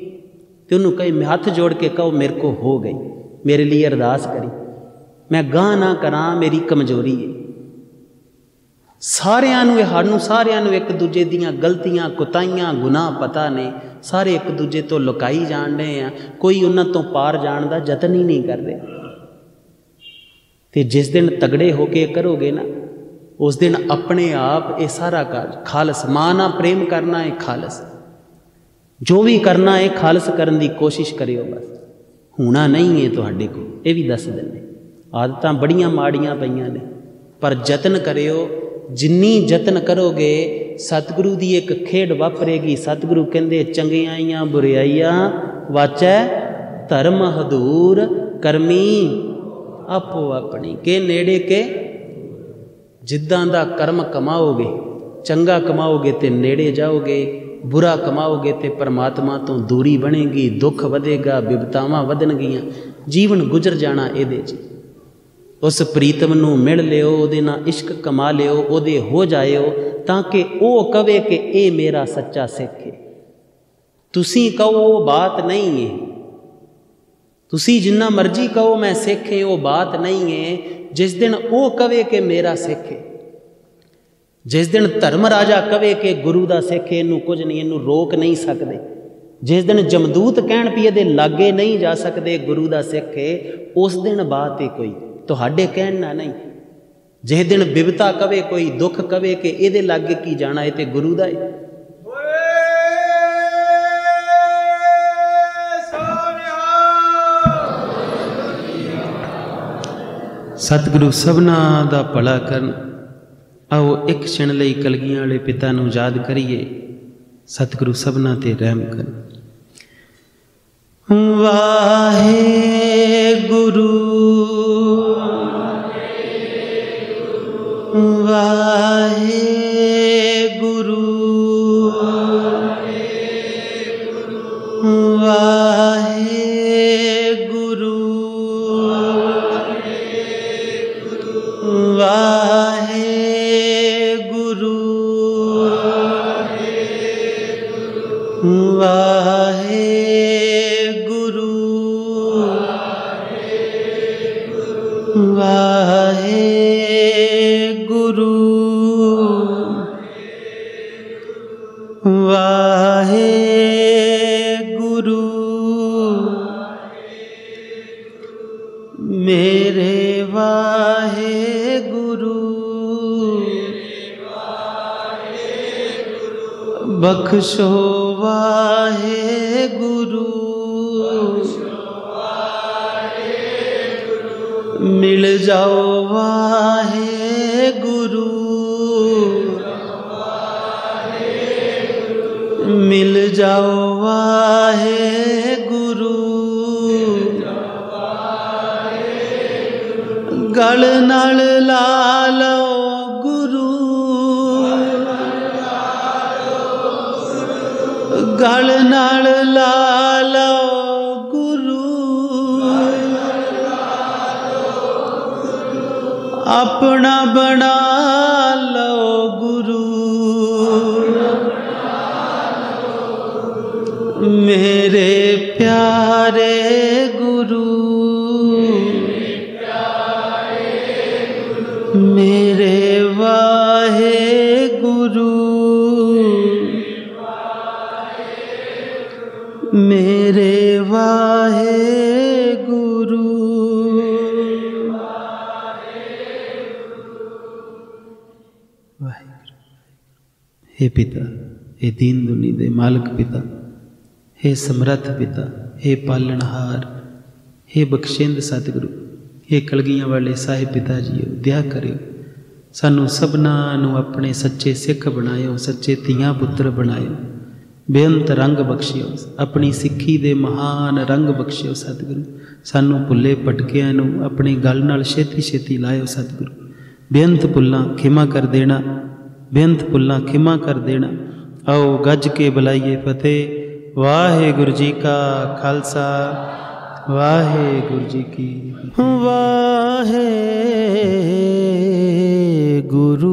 तो उन्होंने कहे हथ जोड़ के कहो मेरे को हो गई, मेरे लिए अरदास करी, मैं गाह ना करा, मेरी कमजोरी है। सारियां सारियां एक दूजे दियां गलतियां कुताइयां गुनाह पता ने, सारे एक दूजे तो लुकाई जान रहे हैं, कोई उन्होंने तो पार जान का जतन ही नहीं कर रहे। तो जिस दिन तगड़े होके करोगे ना, उस दिन अपने आप ये सारा काज खालस, मां ना प्रेम करना है खालस, जो भी करना है खालस करने की कोशिश करियो। बस होना नहीं है तुहाडे को, ये भी दस देने। आदतां बड़ियां माड़ियां पईयां ने, पर जतन करियो। जिन्नी जतन करोगे सतगुरु की एक खेड वापरेगी। सतगुरु कहंदे चंगियाइयां बुराइयां वाचै धर्म हदूर, करमी आपो अपनी के नेड़े के। जिद्दां दा कर्म कमाओगे, चंगा कमाओगे तो नेड़े जाओगे, बुरा कमाओगे तो परमात्मा तो दूरी बनेगी, दुख वधेगा, विपतावां वधणगियां, जीवन गुजर जाना इहदे च। उस प्रीतम नूं मिल लियो, उहदे नाल इश्क कमा लियो, उहदे हो जाइयो, ताकि वह कहे कि ये मेरा सच्चा सिख है। तुसी कहो वो बात नहीं है, तुसी जिन्ना मर्जी कहो मैं सिख है, वो बात नहीं है। जिस दिन वो कहे कि मेरा सिख है, जिस दिन धर्म राजा कहे कि गुरु का सिख है, इनू कुछ नहीं, इनू रोक नहीं सकते। जिस दिन जमदूत कहण पी इहदे लागे नहीं जा सकते, गुरु का सिख है, उस दिन बात है कोई तुहाडे कहना नहीं। जिस दिन बिपता कवे, कोई दुख कवे कि इहदे लागे की जाना, है तो गुरु दा है। सतगुरु सबना दा भला करन। आओ एक क्षण लई कलगियां वाले पिता नूं याद करिए। सतगुरु सबना ते रहम करन। वाहे गुरु वाहे गुरु वाहे गुरु वाहे गुरु वाहे गुरु वाहे गुरु वाहे गुरु मेरे वाहे गुरु बख्शो वाहे गुरु मिल जाओ वाहे गुरु, मिल जाओ वाहे गुरु, गल नाल ला लो गुरु, गल नाल ला लो गुरु, अपना बना लो गुरु, मेरे प्यारे गुरु, मेरे वाहे गुरु, मेरे वाहे गुरु। हे पिता, हे दीन दुनी दे मालक पिता, हे समर्थ पिता, हे पालनहार, हे बख्शेंद सतगुरु, हे कलगियां वाले साहिब पिता जी, दया करियो सानू सबना नू अपने सच्चे सिख बनायो, सच्चे धीआं पुत्र बनायो, बेअंत रंग बख्शियो, अपनी सिक्खी दे महान रंग बख्शियो सतगुरु, सानू भुले भटकियां नू अपनी गल नाल छेती छेती लायो सतगुरु, बेअंत भुल्लां खिमा कर देना, बेअंत भुल्लां खिमा कर देना। आओ गज के बुलाइए फतेह। वाहेगुरु जी का खालसा, वाहेगुरु जी की वाहे गुरु।